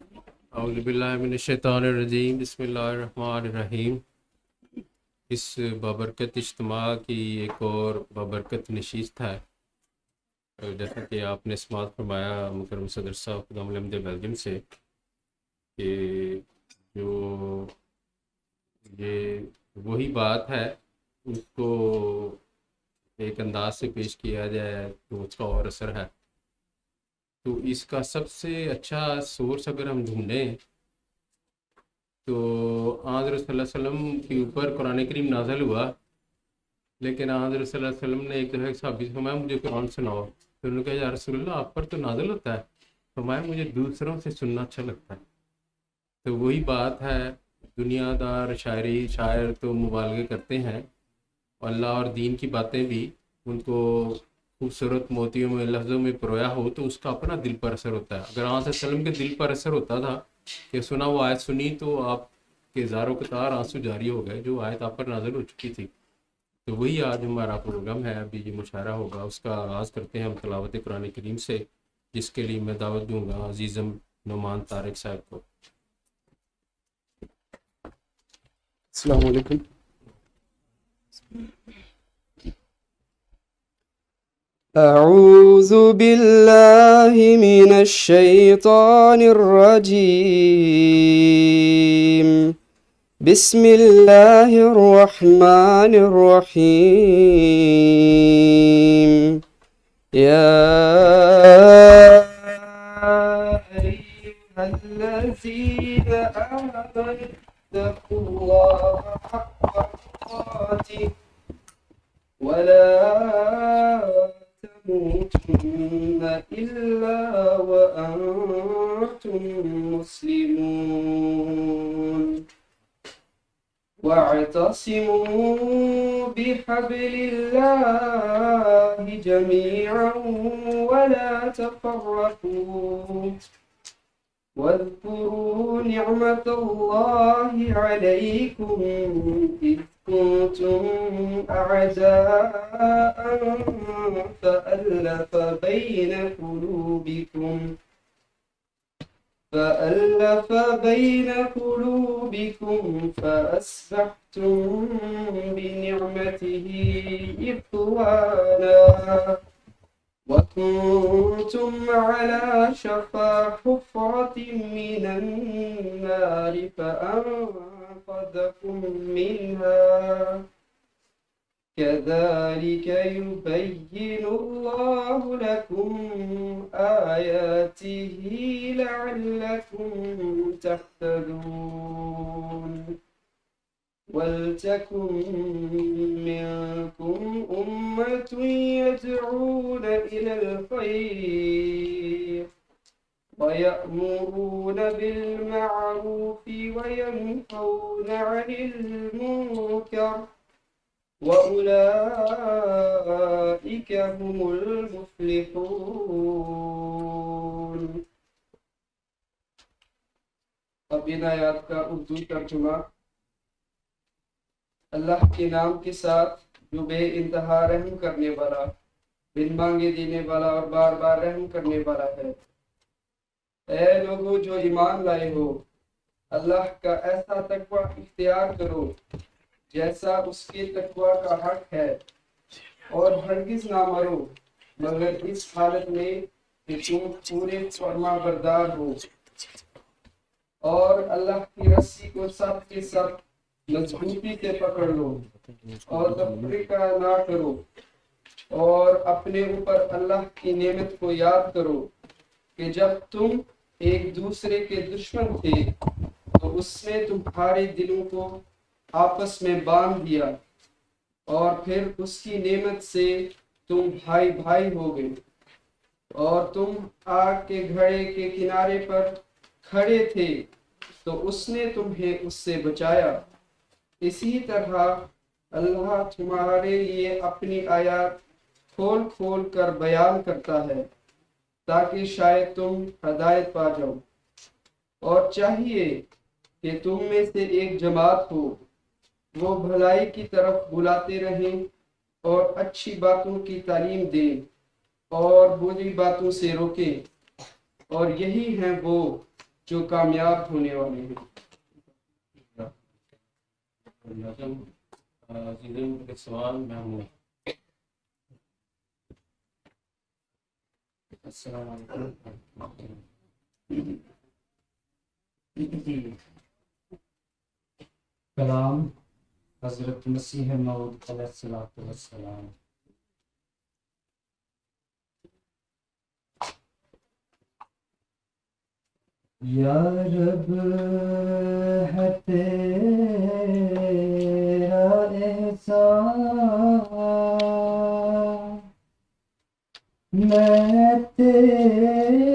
اعوذ باللہ من الشیطان الرجیم، بسم اللہ الرحمن الرحیم۔ اس بابرکت اجتماع کی ایک اور بابرکت نشست ہے، جیسا کہ آپ نے سماعت فرمایا مکرم صدر صاحب خدام الحمد بیلجیم سے کہ جو یہ وہی بات ہے اس کو ایک انداز سے پیش کیا جائے تو اس کا اور اثر ہے۔ تو اس کا سب سے اچھا سورس اگر ہم ڈھونڈیں تو حضرت صلی اللہ علیہ وسلم کے اوپر قرآن کریم نازل ہوا، لیکن حضرت صلی اللہ علیہ وسلم نے ایک دفعہ ایک صحابی سے فرمایا مجھے قرآن سناؤ، تو انہوں نے کہا یا رسول اللہ آپ پر تو نازل ہوتا ہے، فرمایا مجھے دوسروں سے سننا اچھا لگتا ہے۔ تو وہی بات ہے، دنیا دار شاعر تو مبالغے کرتے ہیں، اللہ اور دین کی باتیں بھی ان کو خوبصورت موتیوں میں لفظوں میں پرویا ہو تو اس کا اپنا دل پر اثر ہوتا ہے۔ اگر حضرت صلی اللہ علیہ وسلم کے دل پر اثر ہوتا تھا کہ سنا وہ آیت سنی تو آپ کے ہزاروں قطار آنسو جاری ہو گئے، جو آیت آپ پر نازل ہو چکی تھی۔ تو وہی آج ہمارا پروگرام ہے، ابھی یہ مشاعرہ ہوگا، اس کا آغاز کرتے ہیں ہم تلاوت قرآن کریم سے، جس کے لیے میں دعوت دوں گا عزیزم نعمان طارق صاحب کو۔ السلام علیکم۔ اعوذ باللہ من الشیطان الرجیم، بسم اللہ الرحمن الرحیم۔ یا ایھا الذین آمنوا اتقوا اللہ حق تقاته ولا تموتن إلا وأنتم مسلمون، واعتصموا بحبل الله جميعا ولا تفرقوا، واذكروا نعمة الله عليكم إذ كنتم أعداء فألف بين قلوبكم فأصبحتم بنعمته إخوانا، وكنتم على شفا حفرة من النار فأنقذكم منها، كذلك يبين الله لكم آياته لعلكم تهتدون، ولتكن منكم أمة يدعون إلى الخير ويأمرون بالمعروف وينهون عن المنكر، وأولئك هم المفلحون۔ اب ان آیات کا اردو ترجمہ۔ اللہ کے نام کے ساتھ جو بے انتہا رحم کرنے والا، بن مانگے دینے والا اور بار بار رحم کرنے والا ہے۔ اے لوگو جو ایمان لائے ہو، اللہ کا ایسا تقوی اختیار کرو جیسا اس کے تقوی کا حق ہے، اور ہرگز نہ مرو مگر اس حالت میں کہ تم پورے فرما بردار ہو، اور اللہ کی رسی کو سب کے سب مضبوطی سے پکڑ لو اور تفریقہ نہ کرو، اور اپنے اوپر اللہ کی نعمت کو یاد کرو کہ جب تم ایک دوسرے کے دشمن تھے تو اس نے تمہارے دلوں کو آپس میں باندھ دیا، اور پھر اس کی نعمت سے تم بھائی بھائی ہو گئے، اور تم آگ کے گھڑے کے کنارے پر کھڑے تھے تو اس نے تمہیں اس سے بچایا۔ اسی طرح اللہ تمہارے لیے اپنی آیات کھول کھول کر بیان کرتا ہے تاکہ شاید تم ہدایت پا جاؤ، اور چاہیے کہ تم میں سے ایک جماعت ہو، وہ بھلائی کی طرف بلاتے رہیں اور اچھی باتوں کی تعلیم دیں اور بری باتوں سے روکیں، اور یہی ہیں وہ جو کامیاب ہونے والے ہیں. نظم عزیزم کے سوال محمود. السلام علیکم. کلام حضرت مسیح موعود علیہ الصلوۃ والسلام. یا رب ہے تیرا احسان، میں تیرے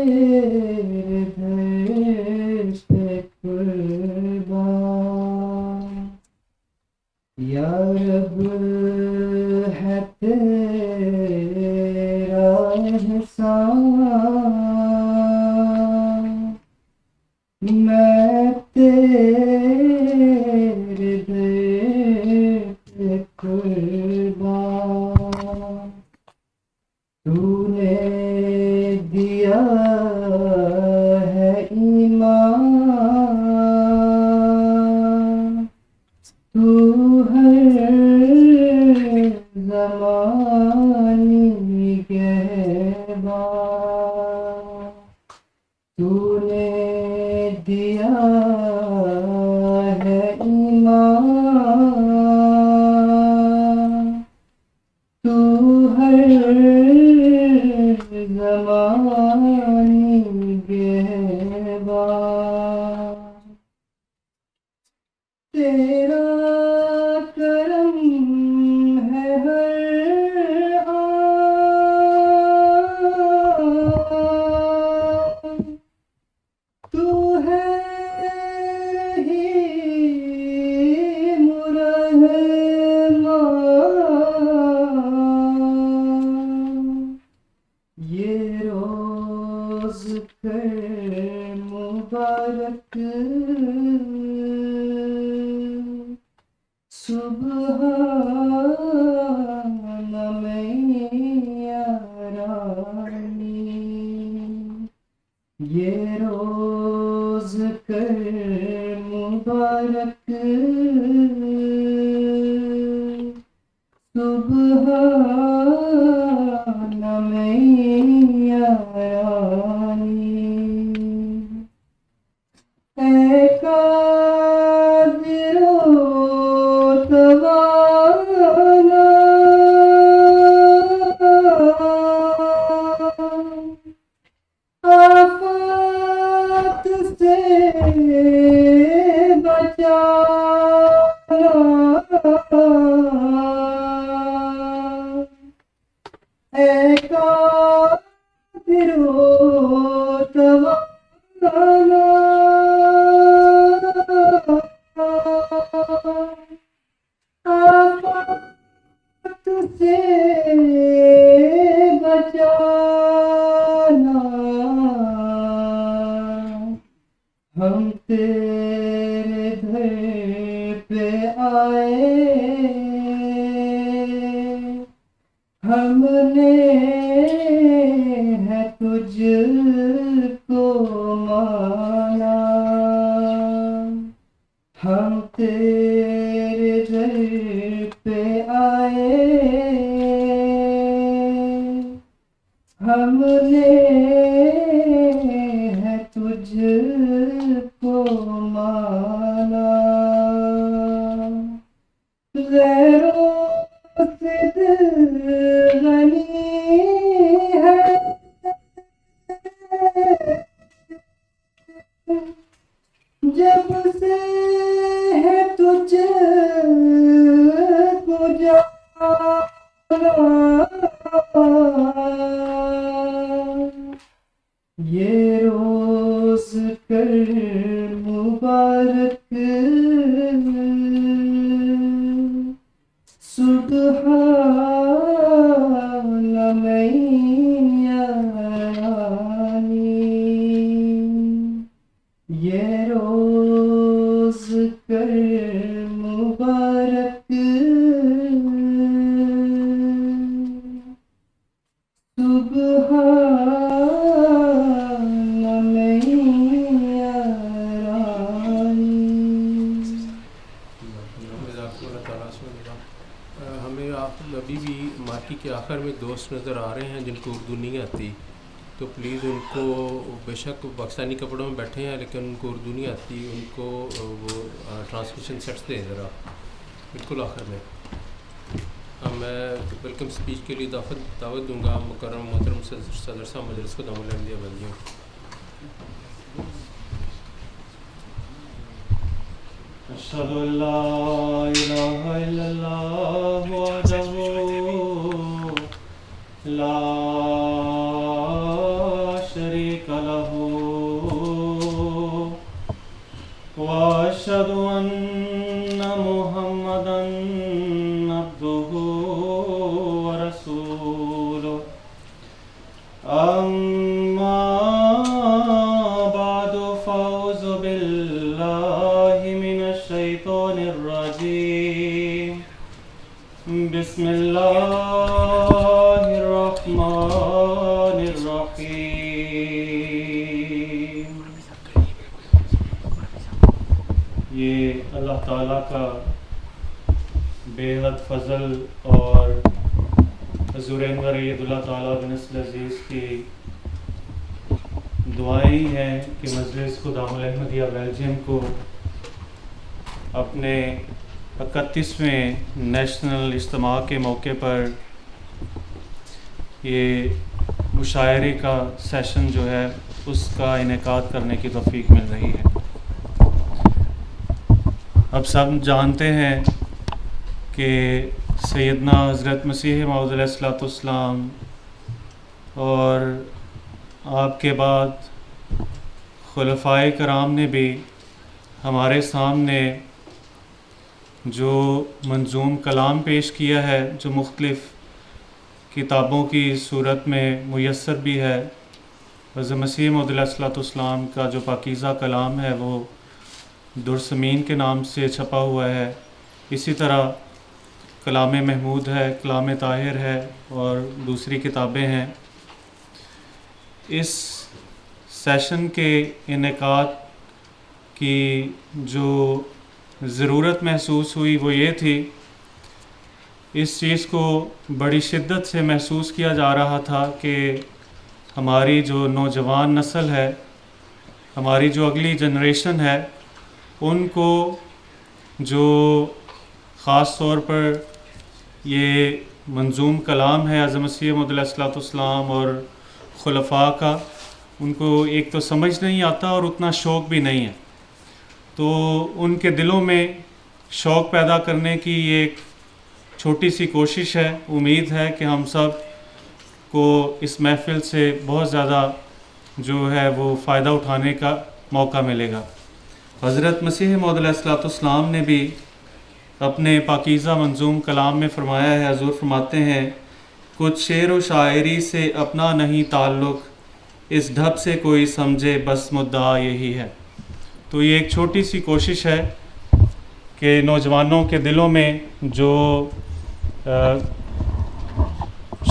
در پہ قربان. یا رب ہے تیرا احسان، میں تیرے در پہ قربان. تو نے دیا ہے ایمان، تو ہر زمانی نگہبان. تو نے دیا ہے ایمان، تو ہر زمانی نگہبان. تیرا کرم ہے ہر آن، تو ہے رحیم رحمان. یہ روز کر مبارک سبحان میں یارانی. یہ روز کر مبارک سبحان میں یارانی. اے قادر و توانا، آفات سے بچانا. اے قادر و توانا، آفات سے بچانا. ہم تیرے در پہ آئے، ہم نے ہے تجھ کو مانا. ہم تیرے در پہ آئے، ہم نے ہے تجھ کو مانا. غیروں سے دل غنی ہے، جب سے ہے تجھ کو جانا. یہ روز کر مبارک سبحان میں یارانی. یہ روز کر مبارک سبحان میں یارانی. آخر میں دوست نظر آ رہے ہیں جن کو اردو نہیں آتی، تو پلیز ان کو، بے شک پاکستانی کپڑوں میں بیٹھے ہیں لیکن ان کو اردو نہیں آتی، ان کو وہ ٹرانسلیشن سیٹس دیں ذرا بالکل آخر میں. میں ویلکم اسپیچ کے لیے دعوت دوں گا مکرم محترم صدر صاحب مجلس کو دام الحمدیہ بندیوں. أشهد أن لا إله إلا الله وحده لا شريك له وأشهد أن محمدا عبده ورسوله. أما بعد فأعوذ بالله من الشيطان الرجيم. بسم الله الرحمن الرحيم. یہ اللہ تعالیٰ کا بے حد فضل اور حضور انور عید اللہ تعالیٰ بن نصر عزیز کی دعائیں ہیں کہ مجلس خدام الاحمدیہ بیلجیم کو اپنے 31ویں نیشنل اجتماع کے موقع پر یہ مشاعرے کا سیشن جو ہے اس کا انعقاد کرنے کی توفیق مل رہی ہے. اب سب جانتے ہیں کہ سیدنا حضرت مسیح موعود علیہ الصلوۃ والسلام اور آپ کے بعد خلفائے کرام نے بھی ہمارے سامنے جو منظوم کلام پیش کیا ہے، جو مختلف کتابوں کی صورت میں میسر بھی ہے. حضرت مسیح موعود علیہ الصلوۃ والسلام کا جو پاکیزہ کلام ہے وہ درسمین کے نام سے چھپا ہوا ہے. اسی طرح کلام محمود ہے، کلام طاہر ہے اور دوسری کتابیں ہیں. اس سیشن کے انعقاد کی جو ضرورت محسوس ہوئی وہ یہ تھی، اس چیز کو بڑی شدت سے محسوس کیا جا رہا تھا کہ ہماری جو نوجوان نسل ہے، ہماری جو اگلی جنریشن ہے، ان کو جو خاص طور پر یہ منظوم کلام ہے حضرت مسیح موعود علیہ الصلوۃ والسلام اور خلفاء کا، ان کو ایک تو سمجھ نہیں آتا اور اتنا شوق بھی نہیں ہے. تو ان کے دلوں میں شوق پیدا کرنے کی یہ ایک چھوٹی سی کوشش ہے. امید ہے کہ ہم سب کو اس محفل سے بہت زیادہ جو ہے وہ فائدہ اٹھانے کا موقع ملے گا. حضرت مسیح موعود علیہ الصلوۃ والسلام نے بھی اپنے پاکیزہ منظوم کلام میں فرمایا ہے، حضور فرماتے ہیں کچھ شعر و شاعری سے اپنا نہیں تعلق، اس ڈھب سے کوئی سمجھے بس مدعا یہی ہے. تو یہ ایک چھوٹی سی کوشش ہے کہ نوجوانوں کے دلوں میں جو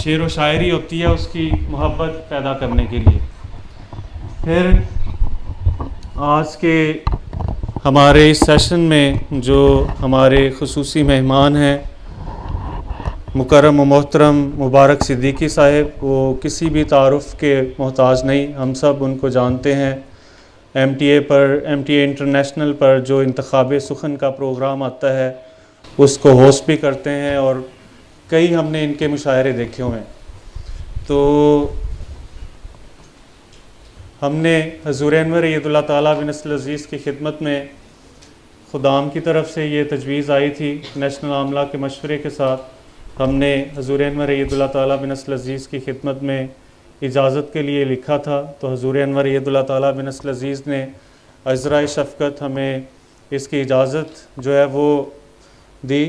شعر و شاعری ہوتی ہے اس کی محبت پیدا کرنے کے لیے. پھر آج کے ہمارے اس سیشن میں جو ہمارے خصوصی مہمان ہیں مکرم و محترم مبارک صدیقی صاحب، وہ کسی بھی تعارف کے محتاج نہیں، ہم سب ان کو جانتے ہیں. ایم ٹی اے انٹرنیشنل پر جو انتخاب سخن کا پروگرام آتا ہے اس کو ہوسٹ بھی کرتے ہیں اور کئی ہم نے ان کے مشاعرے دیکھے ہوئے ہیں. تو ہم نے حضور انور عید اللہ تعالیٰ بن نصر عزیز کی خدمت میں خدام کی طرف سے یہ تجویز آئی تھی، نیشنل عاملہ کے مشورے کے ساتھ ہم نے حضور انور عید اللہ تعالیٰ بن نصر عزیز کی خدمت میں اجازت کے لیے لکھا تھا. تو حضور انور عید اللہ تعالیٰ بن نصر عزیز نے عذرائے شفقت ہمیں اس کی اجازت جو ہے وہ دی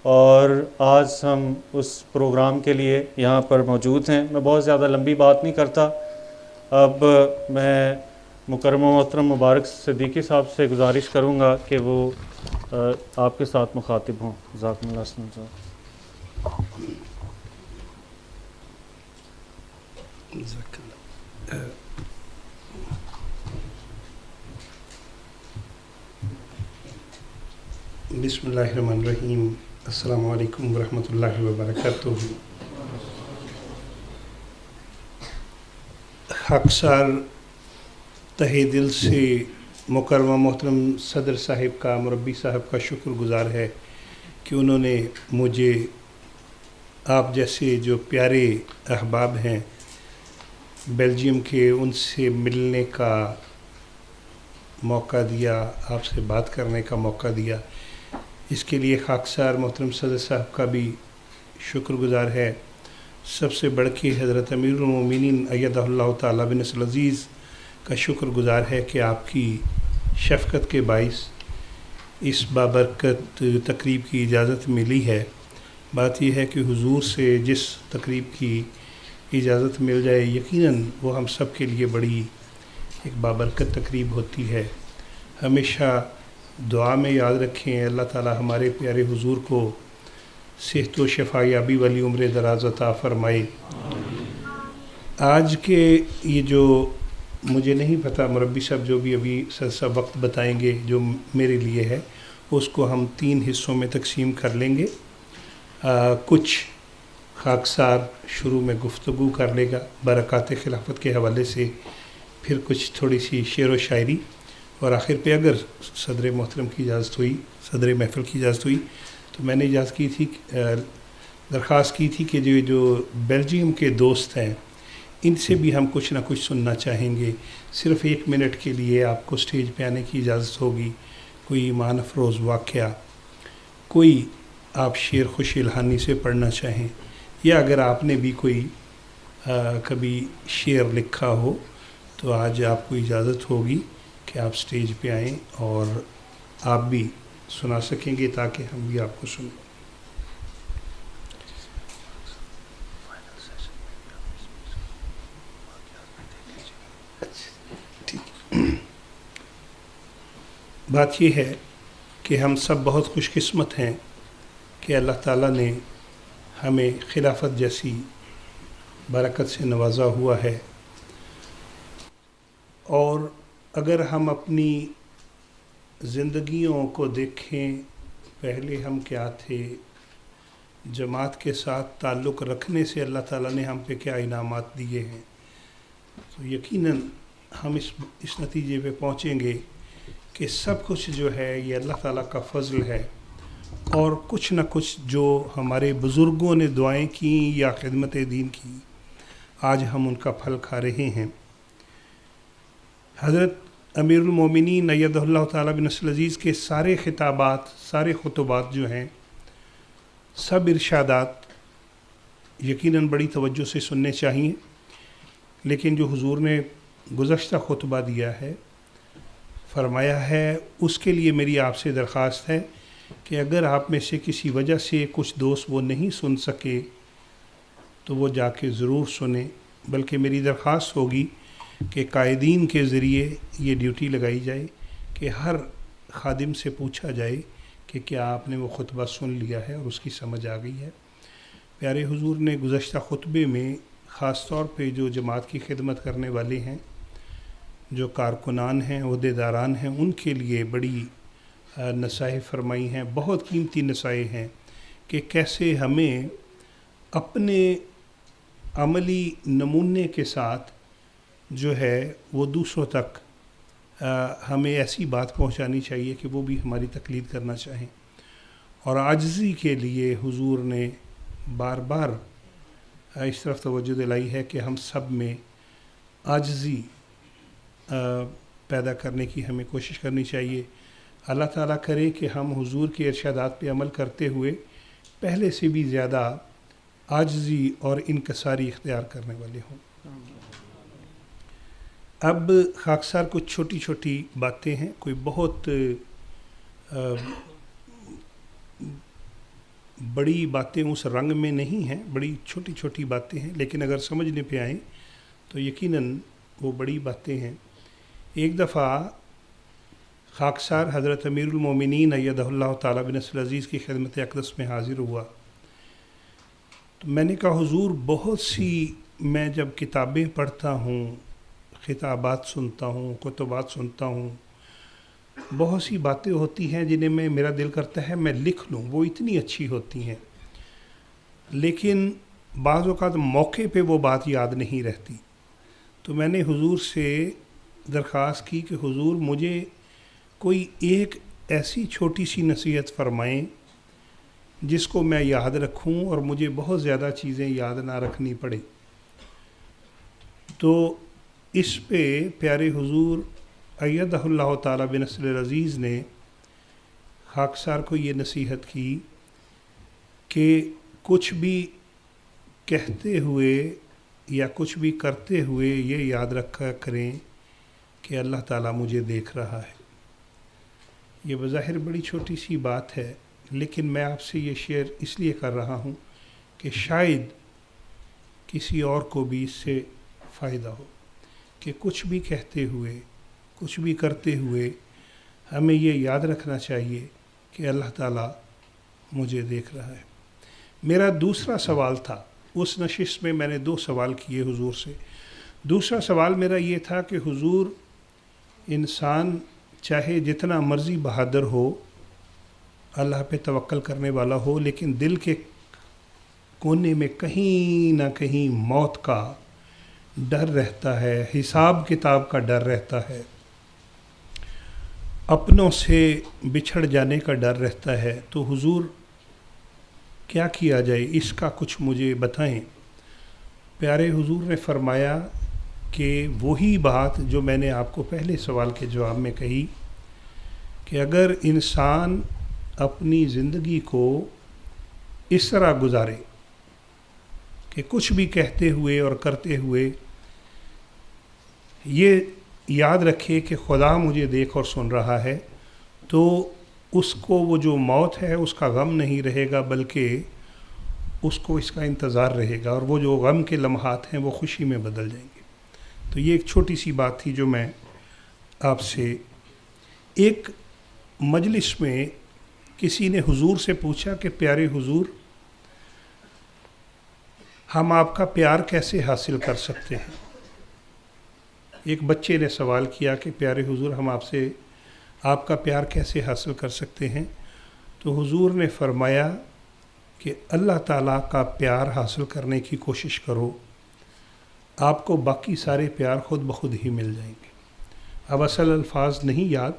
اور آج ہم اس پروگرام کے لیے یہاں پر موجود ہیں. میں بہت زیادہ لمبی بات نہیں کرتا. اب میں مکرم و محترم مبارک صدیقی صاحب سے گزارش کروں گا کہ وہ آپ کے ساتھ مخاطب ہوں. جزاکم اللہ خیر. بسم اللہ الرحمن الرحیم. السلام علیکم ورحمۃ اللہ وبرکاتہ. खाकसार तहे दिल से मुकर्रमा मोहतरम सदर साहिब का, मुरब्बी साहब का शुक्रगुजार है कि उन्होंने मुझे आप जैसे जो प्यारे अहबाब हैं बेल्जियम के, उनसे मिलने का मौका दिया, आपसे बात करने का मौका दिया। इसके लिए खाकसार मोहतरम सदर साहब का भी शुक्रगुजार है। सबसे बढ़ के हज़रत अमीरुल मोमिनीन अय्यदहुल्लाह ताला बिनस्रिल अज़ीज़ का शुक्रगुजार है कि आपकी शफ़क़त के बाइस इस बाबरकत तकरीब की इजाज़त मिली है। बात यह है कि हुजूर से जिस तकरीब की इजाज़त मिल जाए, यकीनन वो हम सब के लिए बड़ी एक बाबरकत तकरीब होती है। हमेशा दुआ में याद रखें, अल्लाह ताला हमारे प्यारे हुजूर को सेहत व शफायाबी वाली उम्र दराज़ अता फ़रमाए। आज के ये जो मुझे नहीं पता, मुरब्बी साहब जो भी अभी सा वक्त बताएंगे जो मेरे लिए है, उसको हम 3 हिस्सों में तकसीम कर लेंगे। कुछ खाकसार शुरू में गुफ्तगू कर लेगा बरक़ात खिलाफत के हवाले से, फिर कुछ थोड़ी सी शेर व शायरी, और आखिर पे अगर सदर मोहतरम की इजाज़त हुई, सदर महफ़िल की इजाज़त हुई, तो मैंने इजाज़त की थी, दरख्वास्त की थी कि जो बेल्जियम के दोस्त हैं इनसे भी हम कुछ ना कुछ सुनना चाहेंगे। सिर्फ़ 1 मिनट के लिए आपको स्टेज पे आने की इजाज़त होगी। कोई ईमान अफरोज़ वाक़या, कोई आप शेर खुश इल्हानी से पढ़ना चाहें, या अगर आपने भी कोई कभी शेर लिखा हो, तो आज आपको इजाज़त होगी कि आप स्टेज पे आएँ और आप भी सुना सकेंगे ताकि हम भी आपको सुनें। ठीक। बात ये है कि हम सब बहुत खुशकिस्मत हैं कि अल्लाह ताला ने हमें खिलाफत जैसी बरकत से नवाजा हुआ है। और अगर हम अपनी ज़िंदगियों को देखें, पहले हम क्या थे, जमात के साथ ताल्लुक़ रखने से अल्लाह ताला ने हम पे क्या इनामात दिए हैं, तो यकीनन हम इस नतीजे पे पहुँचेंगे कि सब कुछ जो है ये अल्लाह ताला का फ़ज़ल है, और कुछ न कुछ जो हमारे बुज़ुर्गों ने दुआएं की या खिदमत दीन की, आज हम उनका फल खा रहे हैं। हज़रत अमीरुल मोमिनीन अय्यदहुल्लाह ताला बिनस्रिल अज़ीज़ के सारे खिताबात, सारे खुतबात जो हैं, सब इरशादात यकीनन बड़ी तवज्जो से सुनने चाहिए। लेकिन जो हुजूर ने गुज़श्ता खुतबा दिया है, फरमाया है, उसके लिए मेरी आपसे दरख्वास्त है कि अगर आप में से किसी वजह से कुछ दोस्त वो नहीं सुन सके तो वो जाके ज़रूर सुने। बल्कि मेरी दरख्वास्त होगी कि कायदीन के ज़रिए ये ड्यूटी लगाई जाए कि हर खादिम से पूछा जाए कि क्या आपने वो खुतबा सुन लिया है और उसकी समझ आ गई है। प्यारे हुजूर ने गुज़श्ता खुतबे में ख़ास तौर पे जो जमात की खिदमत करने वाले हैं, जो कारकुनान हैं, ओहदेदारान हैं, उनके लिए बड़ी नसाहे फरमाई हैं। बहुत कीमती नसाहे हैं कि कैसे हमें अपने अमली नमूने के साथ जो है वो दूसरों तक हमें ऐसी बात पहुंचानी चाहिए कि वो भी हमारी तकलीद करना चाहें। और आजिज़ी के लिए हुजूर ने बार बार इस तरफ तवज्जो दिलाई है कि हम सब में आजिज़ी पैदा करने की हमें कोशिश करनी चाहिए। अल्लाह ताला करे कि हम हुजूर के इरशादात पे अमल करते हुए पहले से भी ज़्यादा आजिज़ी और इनकसारी इख्तियार करने वाले हों। अब खाकसार कुछ छोटी छोटी बातें हैं, कोई बहुत बड़ी बातें उस रंग में नहीं हैं, बड़ी छोटी छोटी बातें हैं, लेकिन अगर समझने पे आएँ तो यकीनन वो बड़ी बातें हैं। एक दफ़ा खाकसार हज़रत अमीरुल मोमिनीन अय्यदहुल्लाह ताला बिनस्रिल अज़ीज़ की खिदमत अक़दस में हाज़िर हुआ। तो मैंने कहा, हुजूर, बहुत सी मैं जब किताबें पढ़ता हूँ, खिताबात सुनता हूँ, कुतुबात सुनता हूँ, बहुत सी बातें होती हैं जिन्हें मेरा दिल करता है मैं लिख लूँ, वो इतनी अच्छी होती हैं, लेकिन बाज़ औक़ात मौके पे वो बात याद नहीं रहती। تو میں نے حضور سے درخواست کی کہ حضور مجھے کوئی ایک ایسی چھوٹی سی نصیحت فرمائیں جس کو میں یاد رکھوں اور مجھے بہت زیادہ چیزیں یاد نہ رکھنی پڑے. تو اس پہ پیارے حضور ایدہ اللہ تعالیٰ بنصر العزیز نے خاکسار کو یہ نصیحت کی کہ کچھ بھی کہتے ہوئے یا کچھ بھی کرتے ہوئے یہ یاد رکھا کریں کہ اللہ تعالیٰ مجھے دیکھ رہا ہے. یہ بظاہر بڑی چھوٹی سی بات ہے، لیکن میں آپ سے یہ شیئر اس لیے کر رہا ہوں کہ شاید کسی اور کو بھی اس سے فائدہ ہو کہ کچھ بھی کہتے ہوئے کچھ بھی کرتے ہوئے ہمیں یہ یاد رکھنا چاہیے کہ اللہ تعالیٰ مجھے دیکھ رہا ہے. میرا دوسرا سوال تھا، اس نشست میں نے 2 سوال کیے حضور سے. دوسرا سوال میرا یہ تھا کہ حضور انسان چاہے جتنا مرضی بہادر ہو، اللہ پہ توکل کرنے والا ہو، لیکن دل کے کونے میں کہیں نہ کہیں موت کا ڈر رہتا ہے، حساب کتاب کا ڈر رہتا ہے، اپنوں سے بچھڑ جانے کا ڈر رہتا ہے. تو حضور کیا کیا جائے، اس کا کچھ مجھے بتائیں. پیارے حضور نے فرمایا کہ وہی بات جو میں نے آپ کو پہلے سوال کے جواب میں کہی کہ اگر انسان اپنی زندگی کو اس طرح گزارے کہ کچھ بھی کہتے ہوئے اور کرتے ہوئے یہ یاد رکھے کہ خدا مجھے دیکھ اور سن رہا ہے، تو اس کو وہ جو موت ہے اس کا غم نہیں رہے گا، بلکہ اس کو اس کا انتظار رہے گا، اور وہ جو غم کے لمحات ہیں وہ خوشی میں بدل جائیں گے. تو یہ ایک چھوٹی سی بات تھی جو میں آپ سے. ایک مجلس میں کسی نے حضور سے پوچھا کہ پیارے حضور ہم آپ کا پیار کیسے حاصل کر سکتے ہیں. ایک بچے نے سوال کیا کہ پیارے حضور ہم آپ کا پیار کیسے حاصل کر سکتے ہیں. تو حضور نے فرمایا کہ اللہ تعالیٰ کا پیار حاصل کرنے کی کوشش کرو، آپ کو باقی سارے پیار خود بخود ہی مل جائیں گے. اب اصل الفاظ نہیں یاد،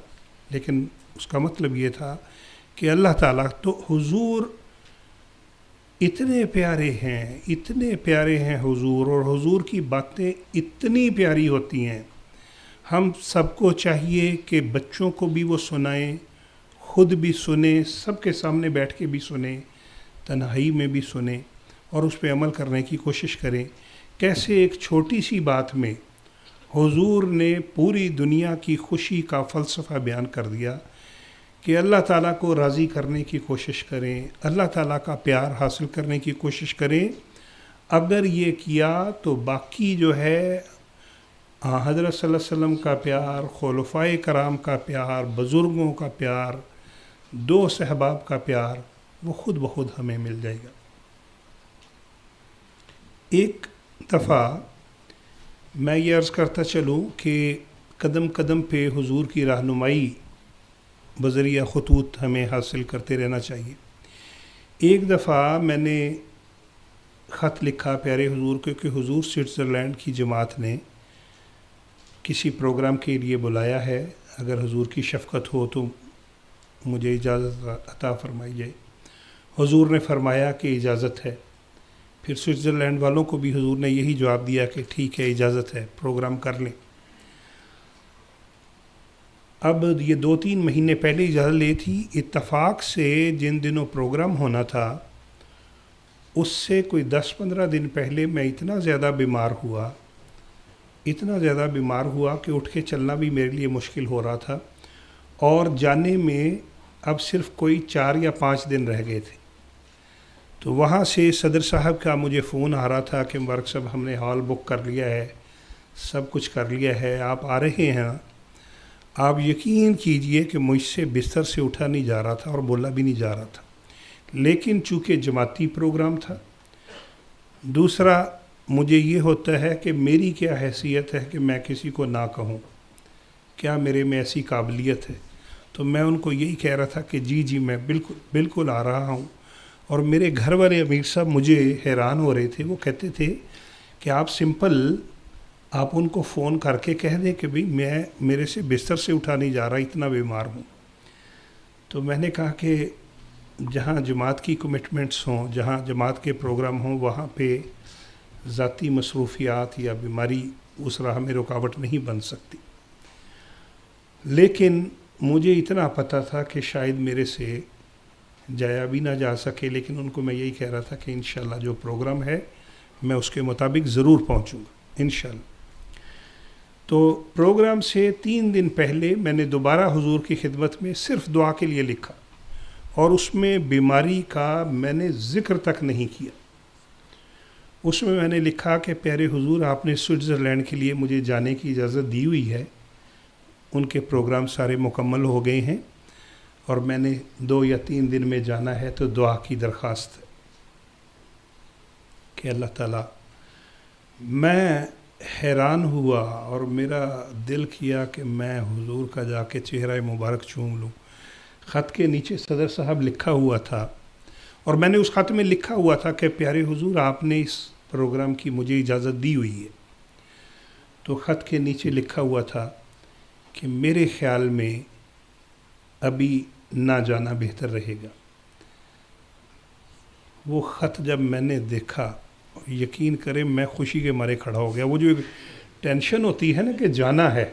لیکن اس کا مطلب یہ تھا کہ اللہ تعالیٰ تو حضور اتنے پیارے ہیں حضور، اور حضور کی باتیں اتنی پیاری ہوتی ہیں. ہم سب کو چاہیے کہ بچوں کو بھی وہ سنائیں، خود بھی سنیں، سب کے سامنے بیٹھ کے بھی سنیں، تنہائی میں بھی سنیں، اور اس پہ عمل کرنے کی کوشش کریں. کیسے ایک چھوٹی سی بات میں حضور نے پوری دنیا کی خوشی کا فلسفہ بیان کر دیا کہ اللہ تعالیٰ کو راضی کرنے کی کوشش کریں، اللہ تعالیٰ کا پیار حاصل کرنے کی کوشش کریں. اگر یہ کیا تو باقی جو ہے حضرت صلی اللہ علیہ وسلم کا پیار، خلفائے کرام کا پیار، بزرگوں کا پیار، 2 صحباب کا پیار، وہ خود بخود ہمیں مل جائے گا. ایک دفعہ میں یہ عرض کرتا چلوں کہ قدم قدم پہ حضور کی رہنمائی بذریعہ خطوط ہمیں حاصل کرتے رہنا چاہیے. ایک دفعہ میں نے خط لکھا پیارے حضور کو کہ حضور سوئٹزرلینڈ کی جماعت نے کسی پروگرام کے لیے بلایا ہے، اگر حضور کی شفقت ہو تو مجھے اجازت عطا فرمائی جائے. حضور نے فرمایا کہ اجازت ہے. پھر سوئٹزرلینڈ والوں کو بھی حضور نے یہی جواب دیا کہ ٹھیک ہے، اجازت ہے، پروگرام کر لیں. اب یہ 2-3 مہینے پہلے اجازت لی تھی. اتفاق سے جن دنوں پروگرام ہونا تھا اس سے کوئی 10-15 دن پہلے میں اتنا زیادہ بیمار ہوا کہ اٹھ کے چلنا بھی میرے لیے مشکل ہو رہا تھا، اور جانے میں اب صرف کوئی 4 یا 5 دن رہ گئے تھے. تو وہاں سے صدر صاحب کا مجھے فون آ رہا تھا کہ مبارک صاحب ہم نے ہال بک کر لیا ہے، سب کچھ کر لیا ہے، آپ آ رہے ہیں. آپ یقین کیجئے کہ مجھ سے بستر سے اٹھا نہیں جا رہا تھا اور بولا بھی نہیں جا رہا تھا، لیکن چونکہ جماعتی پروگرام تھا. دوسرا مجھے یہ ہوتا ہے کہ میری کیا حیثیت ہے کہ میں کسی کو نہ کہوں، کیا میرے میں ایسی قابلیت ہے. تو میں ان کو یہی کہہ رہا تھا کہ جی میں بالکل آ رہا ہوں. اور میرے گھر والے امیر صاحب مجھے حیران ہو رہے تھے. وہ کہتے تھے کہ آپ سمپل آپ ان کو فون کر کے کہہ دیں کہ بھئی میں میرے سے بستر سے اٹھا نہیں جا رہا، اتنا بیمار ہوں. تو میں نے کہا کہ جہاں جماعت کی کمٹمنٹس ہوں، جہاں جماعت کے پروگرام ہوں، وہاں پہ ذاتی مصروفیات یا بیماری اس راہ میں رکاوٹ نہیں بن سکتی. لیکن مجھے اتنا پتہ تھا کہ شاید میرے سے جایا بھی نہ جا سکے، لیکن ان کو میں یہی کہہ رہا تھا کہ انشاءاللہ جو پروگرام ہے میں اس کے مطابق ضرور پہنچوں گا انشاءاللہ. تو پروگرام سے 3 دن پہلے میں نے دوبارہ حضور کی خدمت میں صرف دعا کے لیے لکھا، اور اس میں بیماری کا میں نے ذکر تک نہیں کیا. اس میں نے لکھا کہ پیارے حضور، آپ نے سوئٹزرلینڈ کے لیے مجھے جانے کی اجازت دی ہوئی ہے، ان کے پروگرام سارے مکمل ہو گئے ہیں، اور میں نے 2 یا 3 دن میں جانا ہے، تو دعا کی درخواست ہے کہ اللہ تعالیٰ. میں حیران ہوا اور میرا دل کیا کہ میں حضور کا جا کے چہرہ مبارک چوم لوں. خط کے نیچے صدر صاحب لکھا ہوا تھا، اور میں نے اس خط میں لکھا ہوا تھا کہ پیارے حضور، آپ نے اس پروگرام کی مجھے اجازت دی ہوئی ہے. تو خط کے نیچے لکھا ہوا تھا کہ میرے خیال میں ابھی نہ جانا بہتر رہے گا. وہ خط جب میں نے دیکھا، یقین کریں میں خوشی کے مارے کھڑا ہو گیا. وہ جو ٹینشن ہوتی ہے نا کہ جانا ہے،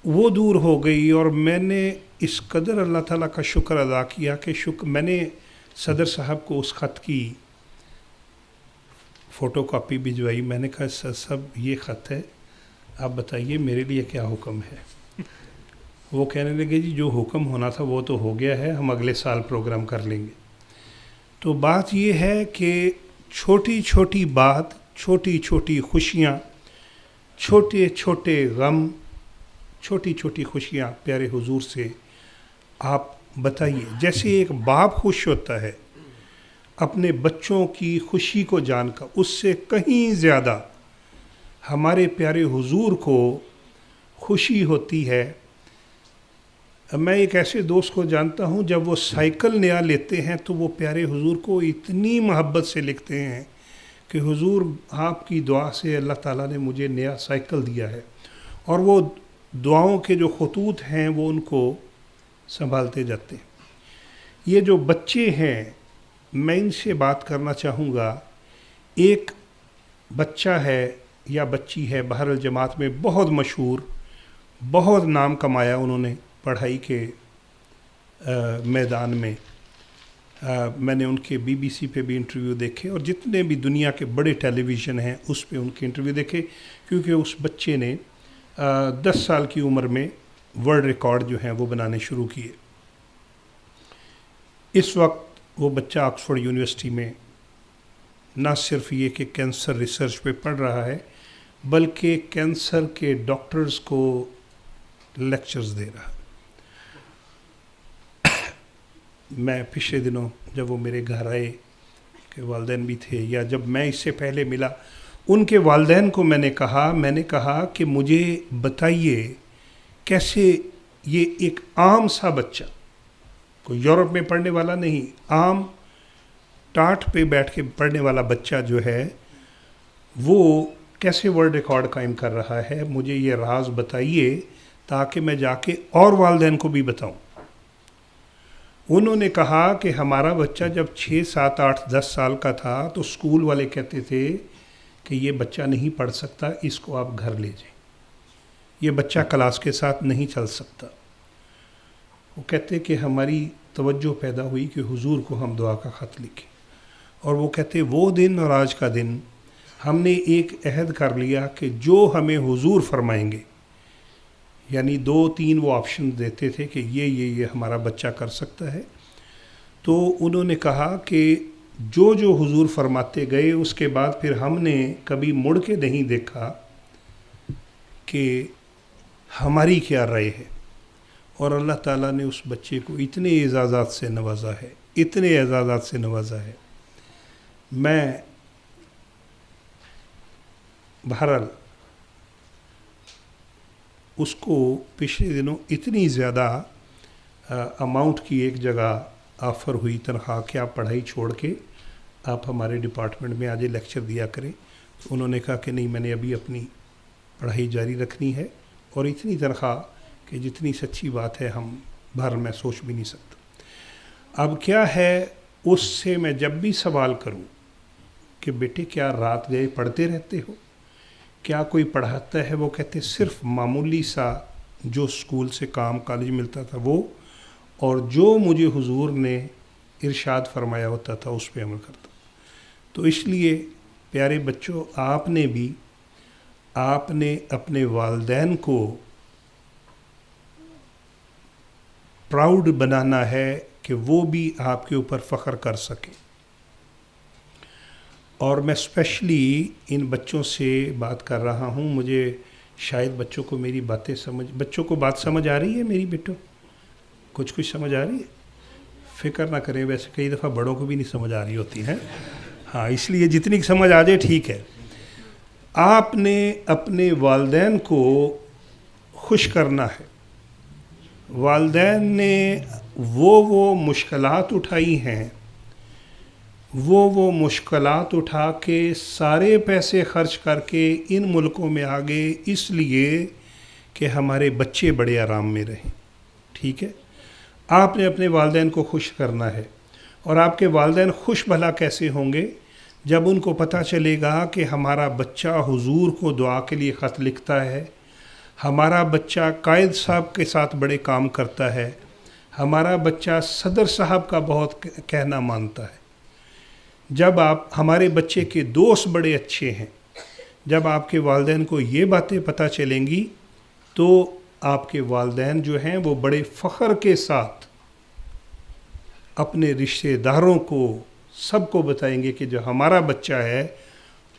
وہ دور ہو گئی. اور میں نے اس قدر اللہ تعالیٰ کا شکر ادا کیا کہ میں نے صدر صاحب کو اس خط کی فوٹو کاپی بھجوائی. میں نے کہا سر صاحب یہ خط ہے، آپ بتائیے میرے لیے کیا حکم ہے. وہ کہنے لگے جی جو حکم ہونا تھا وہ تو ہو گیا ہے، ہم اگلے سال پروگرام کر لیں گے. تو بات یہ ہے کہ چھوٹی چھوٹی بات، چھوٹی چھوٹی خوشیاں، چھوٹے چھوٹے غم، چھوٹی چھوٹی خوشیاں پیارے حضور سے آپ بتائیے. جیسے ایک باپ خوش ہوتا ہے اپنے بچوں کی خوشی کو جان کر، اس سے کہیں زیادہ ہمارے پیارے حضور کو خوشی ہوتی ہے. میں ایک ایسے دوست کو جانتا ہوں، جب وہ سائیکل نیا لیتے ہیں تو وہ پیارے حضور کو اتنی محبت سے لکھتے ہیں کہ حضور آپ کی دعا سے اللہ تعالیٰ نے مجھے نیا سائیکل دیا ہے. اور وہ دعاؤں کے جو خطوط ہیں وہ ان کو سنبھالتے جاتے ہیں. یہ جو بچے ہیں، میں ان سے بات کرنا چاہوں گا. ایک بچہ ہے یا بچی ہے بہر الجماعت میں بہت مشہور، بہت نام کمایا انہوں نے پڑھائی کے میدان میں. میں نے ان کے BBC پہ بھی انٹرویو دیکھے، اور جتنے بھی دنیا کے بڑے ٹیلی ویژن ہیں اس پہ ان کے انٹرویو دیکھے، کیونکہ اس بچے نے 10 سال کی عمر میں ورلڈ ریکارڈ جو ہیں وہ بنانے شروع کیے. اس وقت وہ بچہ آکسفورڈ یونیورسٹی میں نہ صرف یہ کہ کینسر ریسرچ پہ پڑھ رہا ہے، بلکہ کینسر کے ڈاکٹرز کو لیکچرز دے رہا ہے. میں پچھلے دنوں جب وہ میرے گھر آئے، کہ والدین بھی تھے، یا جب میں اس سے پہلے ملا ان کے والدین کو، میں نے کہا کہ مجھے بتائیے کیسے یہ ایک عام سا بچہ، کوئی یورپ میں پڑھنے والا نہیں، عام ٹاٹ پہ بیٹھ کے پڑھنے والا بچہ جو ہے وہ کیسے ورلڈ ریکارڈ قائم کر رہا ہے. مجھے یہ راز بتائیے تاکہ میں جا کے اور والدین کو بھی بتاؤں. انہوں نے کہا کہ ہمارا بچہ جب 6, 7, 8, 10 سال کا تھا تو اسکول والے کہتے تھے کہ یہ بچہ نہیں پڑھ سکتا، اس کو آپ گھر لے جائیں، یہ بچہ کلاس کے ساتھ نہیں چل سکتا. وہ کہتے کہ ہماری توجہ پیدا ہوئی کہ حضور کو ہم دعا کا خط لکھیں، اور وہ کہتے وہ دن اور آج کا دن ہم نے ایک عہد کر لیا کہ جو ہمیں حضور فرمائیں گے، یعنی 2-3 وہ آپشن دیتے تھے کہ یہ ہمارا بچہ کر سکتا ہے. تو انہوں نے کہا کہ جو حضور فرماتے گئے، اس کے بعد پھر ہم نے کبھی مڑ کے نہیں دیکھا کہ ہماری کیا رائے ہے. اور اللہ تعالیٰ نے اس بچے کو اتنے اعزازات سے نوازا ہے، اتنے اعزازات سے نوازا ہے. میں بہرحال اس کو پچھلے دنوں اتنی زیادہ اماؤنٹ کی ایک جگہ آفر ہوئی تنخواہ کہ آپ پڑھائی چھوڑ کے آپ ہمارے ڈپارٹمنٹ میں آج لیکچر دیا کریں. उन्होंने कहा कि नहीं, मैंने अभी अपनी पढ़ाई जारी रखनी है और इतनी तनख्वाह कि जितनी सच्ची बात है हम बाहर में सोच भी नहीं सकते। अब क्या है, उससे मैं जब भी सवाल करूं कि बेटे क्या रात गए पढ़ते रहते हो, क्या कोई पढ़ाता है, वो कहते सिर्फ मामूली सा जो स्कूल से काम कॉलेज मिलता था वो, और जो मुझे हुजूर ने इरशाद फरमाया होता था उस पे अमल करता। तो इसलिए प्यारे बच्चों, आपने अपने वालिदैन को प्राउड बनाना है कि वो भी आपके ऊपर फ़ख्र कर सके। और मैं स्पेशली इन बच्चों से बात कर रहा हूँ, मुझे शायद बच्चों को मेरी बातें बच्चों को बात समझ आ रही है मेरी बेटो? कुछ समझ आ रही है? फ़िक्र ना करें, वैसे कई दफ़ा बड़ों को भी नहीं समझ आ रही होती है। हाँ, इसलिए जितनी समझ आ जाए ठीक है। आपने अपने वालिदैन को खुश करना है। वालिदैन ने वो मुश्किलात उठाई हैं, वो मुश्किलात उठा के सारे पैसे खर्च करके इन मुल्कों में आ गए इसलिए कि हमारे बच्चे बड़े आराम में रहें। ठीक है, आपने अपने वालिदैन को खुश करना है। और आपके वालिदैन खुश भला कैसे होंगे? जब उनको पता चलेगा कि हमारा बच्चा हुजूर को दुआ के लिए ख़त लिखता है, हमारा बच्चा कायद साहब के साथ बड़े काम करता है, हमारा बच्चा सदर साहब का बहुत कहना मानता है, जब आप हमारे बच्चे के दोस्त बड़े अच्छे हैं, जब आपके वालिदैन को ये बातें पता चलेंगी तो आपके वालिदैन जो हैं वो बड़े फ़ख्र के साथ अपने रिश्तेदारों को सबको बताएंगे कि जो हमारा बच्चा है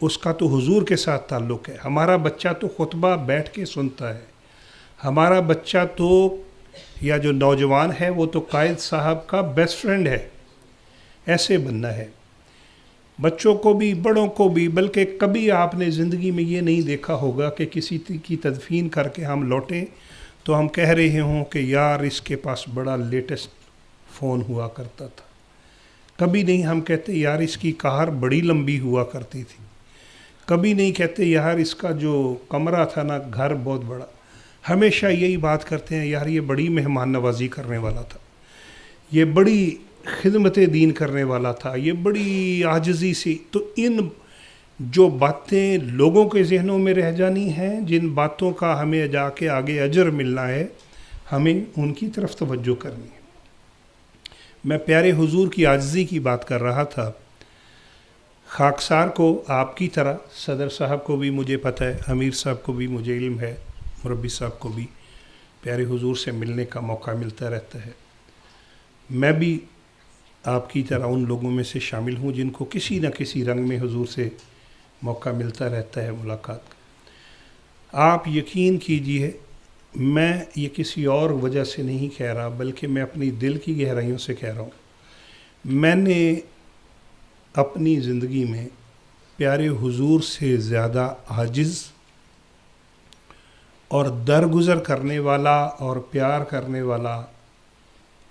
उसका तो हुजूर के साथ ताल्लुक़ है, हमारा बच्चा तो खुतबा बैठ के सुनता है, हमारा बच्चा तो या जो नौजवान है वो तो कायद साहब का बेस्ट फ्रेंड है। ऐसे बनना है बच्चों को भी बड़ों को भी। बल्कि कभी आपने ज़िंदगी में ये नहीं देखा होगा कि किसी की तदफीन करके हम लौटें तो हम कह रहे हों कि यार इसके पास बड़ा लेटेस्ट फ़ोन हुआ करता था। कभी नहीं हम कहते यार इसकी कार बड़ी लंबी हुआ करती थी। कभी नहीं कहते यार इसका जो कमरा था ना, घर बहुत बड़ा। हमेशा यही बात करते हैं यार ये बड़ी मेहमान नवाजी करने वाला था, ये बड़ी खिदमत दीन करने वाला था, ये बड़ी आजिज़ी सी। तो इन जो बातें लोगों के जहनों में रह जानी हैं, जिन बातों का हमें जाके आगे अजर मिलना है, हमें उनकी तरफ तवज्जो करनी है। मैं प्यारे हुजूर की आजिज़ी की बात कर रहा था। खाकसार को आपकी तरह सदर साहब को भी मुझे पता है, अमीर साहब को भी मुझे इल्म है, मुरब्बी साहब को भी प्यारे हुजूर से मिलने का मौका मिलता रहता है। मैं भी आपकी तरह उन लोगों में से शामिल हूँ जिनको किसी न किसी रंग में हुजूर से मौका मिलता रहता है मुलाकात का। आप यकीन कीजिए, मैं ये किसी और वजह से नहीं कह रहा, बल्कि मैं अपनी दिल की गहराइयों से कह रहा हूँ। मैंने अपनी ज़िंदगी में प्यारे हुजूर से ज़्यादा आजिज़ और दरगुज़र करने वाला और प्यार करने वाला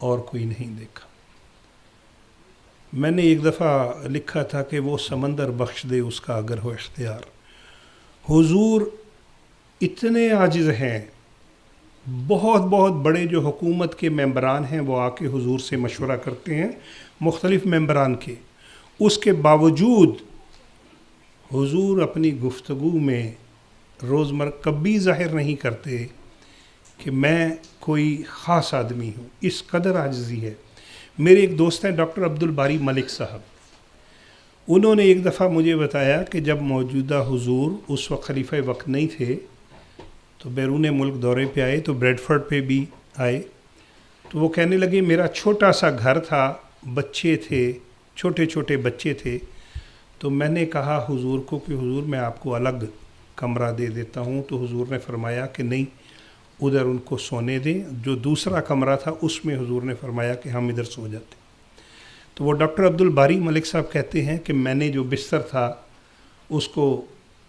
और कोई नहीं देखा। मैंने एक दफ़ा लिखा था कि वो समंदर बख्श दे उसका अगर हो इख्तियार। हुजूर इतने आजिज़ हैं, बहुत बहुत बड़े जो हुकूमत के मेंबरान हैं वो आके हुजूर से मशवरा करते हैं, मुख्तलिफ़ मेंबरान के। उसके बावजूद हुजूर अपनी गुफ्तगू में रोज़मर्रा कभी ज़ाहिर नहीं करते कि मैं कोई ख़ास आदमी हूँ। इस कदर आजिज़ी है। मेरे एक दोस्त हैं डॉक्टर अब्दुल बारी मलिक साहब, उन्होंने एक दफ़ा मुझे बताया कि जब मौजूदा हुजूर उस वक्त खलीफा वक्त नहीं थे तो बैरून मुल्क दौरे पे आए, तो ब्रेडफर्ड पे भी आए। तो वो कहने लगे मेरा छोटा सा घर था, बच्चे थे, छोटे छोटे बच्चे थे। तो मैंने कहा हुजूर को कि हुजूर मैं आपको अलग कमरा दे देता हूँ। तो हुजूर ने फरमाया कि नहीं, उधर उनको सोने दें। जो दूसरा कमरा था उसमें हुजूर ने फरमाया कि हम इधर सो जाते। तो वो डॉक्टर अब्दुल बारी मलिक साहब कहते हैं कि मैंने जो बिस्तर था उसको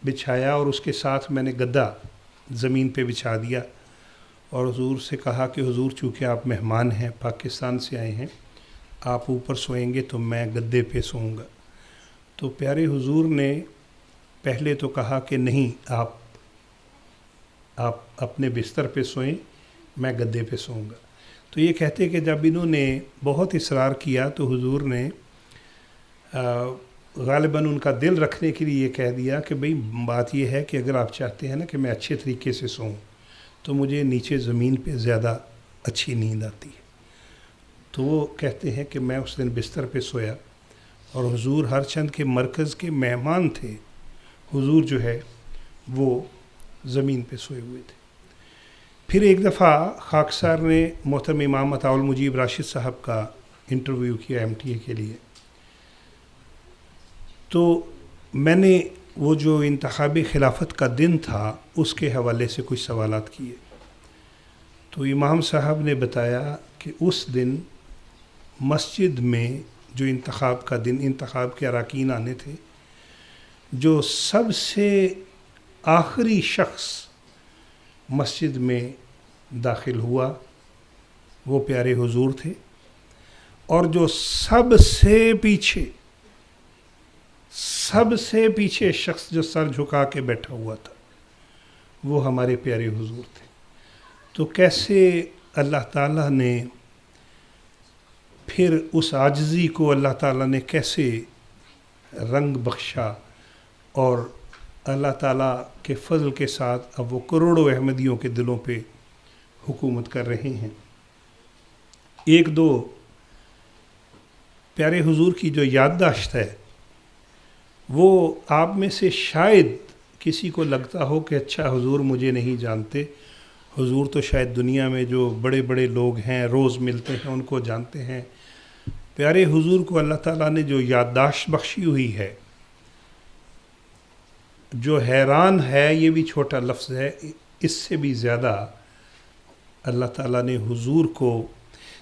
बिछाया और उसके साथ मैंने गद्दा ज़मीन पे बिछा दिया और हुजूर से कहा कि हुजूर चूँकि आप मेहमान हैं, पाकिस्तान से आए हैं, आप ऊपर सोएंगे तो मैं गद्दे पे सोऊंगा। तो प्यारे हुजूर ने पहले तो कहा कि नहीं, आप अपने बिस्तर पे सोएं, मैं गद्दे पे सोऊंगा। तो ये कहते कि जब इन्होंने बहुत इसरार किया तो हुजूर ने ग़ालिबन उनका दिल रखने के लिए कह दिया कि भाई बात ये है कि अगर आप चाहते हैं ना कि मैं अच्छे तरीके से सोऊं तो मुझे नीचे ज़मीन पे ज़्यादा अच्छी नींद आती है। तो वो कहते हैं कि मैं उस दिन बिस्तर पे सोया और हुजूर हर चंद के मरकज़ के मेहमान थे, हुजूर जो है वो ज़मीन पे सोए हुए थे। फिर एक दफ़ा खाकसार ने मोहतरम इमाम अताउल मुजीब राशिद साहब का इंटरव्यू किया MTA के लिए। तो मैंने वो जो इंतखाबी खिलाफत का दिन था उसके हवाले से कुछ सवालात किए। तो इमाम साहब ने बताया कि उस दिन मस्जिद में जो इंतखाब का दिन, इंतखाब के अरकान आने थे, जो सबसे आखिरी शख्स मस्जिद में दाखिल हुआ वो प्यारे हुजूर थे, और जो सबसे पीछे शख्स जो सर झुका के बैठा हुआ था वो हमारे प्यारे हुजूर थे। तो कैसे अल्लाह ताला ने फिर उस आजिज़ी को अल्लाह ताला ने कैसे रंग बख्शा, और अल्लाह ताला के फ़ज़ल के साथ अब वो करोड़ों अहमदियों के दिलों पे हुकूमत कर रहे हैं। एक दो प्यारे हुजूर की जो याददाश्त है वो आप में से शायद किसी को लगता हो कि अच्छा हुजूर मुझे नहीं जानते, हुजूर तो शायद दुनिया में जो बड़े बड़े लोग हैं रोज़ मिलते हैं उनको जानते हैं। प्यारे हुजूर को अल्लाह ताला ने जो याददाश्त बख्शी हुई है, जो हैरान है ये भी छोटा लफ्ज़ है, इससे भी ज़्यादा अल्लाह ताला ने हुजूर को,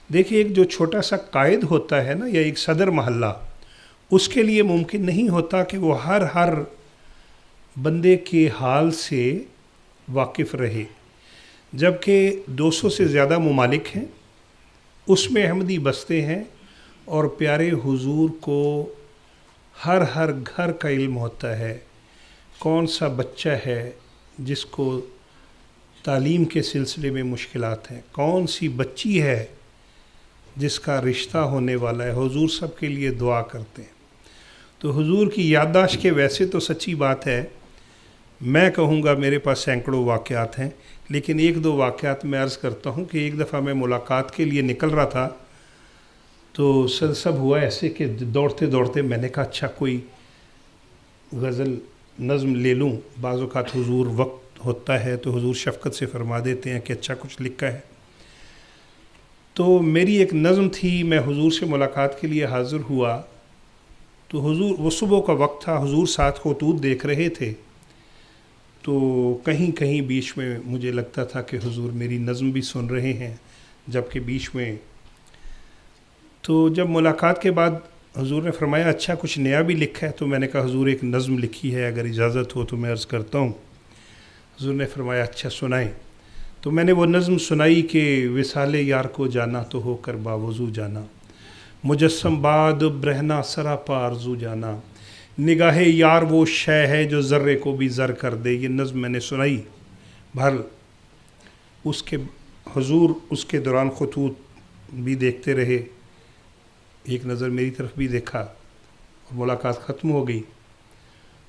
देखिए एक जो छोटा सा कायद होता है ना या एक सदर महल्ला, उसके लिए मुमकिन नहीं होता कि वो हर बंदे के हाल से वाकिफ़ रहे। जबकि 200 से ज़्यादा ममालिक हैं, उसमें अहमदी बसते हैं, और प्यारे हुजूर को हर घर का इल्म होता है। कौन सा बच्चा है जिसको तालीम के सिलसिले में मुश्किलात हैं, कौन सी बच्ची है जिसका रिश्ता होने वाला है, हुजूर सब के लिए दुआ करते हैं। तो हुजूर की याददाश्त के वैसे तो सच्ची बात है, मैं कहूँगा मेरे पास सैकड़ों वाक़यात हैं, लेकिन एक दो वाक़यात मैं अर्ज़ करता हूँ कि एक दफ़ा मैं मुलाकात के लिए निकल रहा था तो सब हुआ ऐसे कि दौड़ते दौड़ते मैंने कहा अच्छा कोई गज़ल नज़्म ले लूँ। बाज़ औक़ात हुजूर वक्त होता है तो हुजूर शफ़क़त से फ़रमा देते हैं कि अच्छा कुछ लिखा है। तो मेरी एक नज़्म थी, मैं हुजूर से मुलाकात के लिए हाज़िर हुआ तो हुजूर, वो सुबह का वक्त था, हुजूर साथ खतूत देख रहे थे। तो कहीं कहीं बीच में मुझे लगता था कि हुजूर मेरी नज़्म भी सुन रहे हैं, जबकि बीच में तो जब मुलाकात के बाद हुजूर ने फरमाया अच्छा कुछ नया भी लिखा है, तो मैंने कहा हुजूर एक नज़्म लिखी है, अगर इजाज़त हो तो मैं अर्ज़ करता हूँ। हुजूर ने फरमाया अच्छा सुनाएं। तो मैंने वो नज़्म सुनाई कि विसाले यार को जाना तो हो कर बावजू जाना, मुजस्सम बाद ब्रहना सरापा आरजू जाना, निगाहे यार वो शय है जो ज़र्रे को भी ज़र कर दे। ये नज़्म मैंने सुनाई। भर उसके हुजूर उसके दौरान खतूत भी देखते रहे, एक नज़र मेरी तरफ भी देखा और मुलाकात ख़त्म हो गई।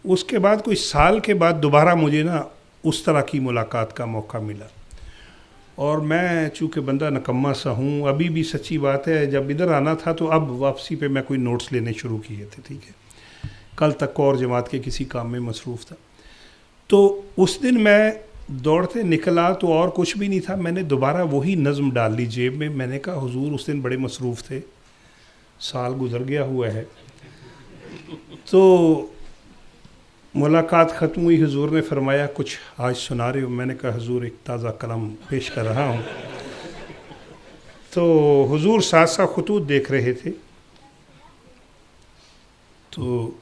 उसके बाद कोई साल के बाद दोबारा मुझे ना उस तरह की मुलाकात का मौका मिला, और मैं चूँकि बंदा नकम्मा सा हूँ, अभी भी सच्ची बात है, जब इधर आना था तो अब वापसी पे मैं कोई नोट्स लेने शुरू किए थे, ठीक है, कल तक और जमात के किसी काम में मसरूफ़ था। तो उस दिन मैं दौड़ते निकला तो और कुछ भी नहीं था, मैंने दोबारा वही नज़्म डाल ली जेब में। मैंने कहा हुजूर उस दिन बड़े मसरूफ़ थे, साल गुज़र गया हुआ है। तो मुलाकात ख़त्म हुई, हुजूर ने फरमाया कुछ आज सुना रहे हो? मैंने कहा हुजूर एक ताज़ा कलम पेश कर रहा हूँ। तो हुजूर साथ साथ खतूत देख रहे थे। तो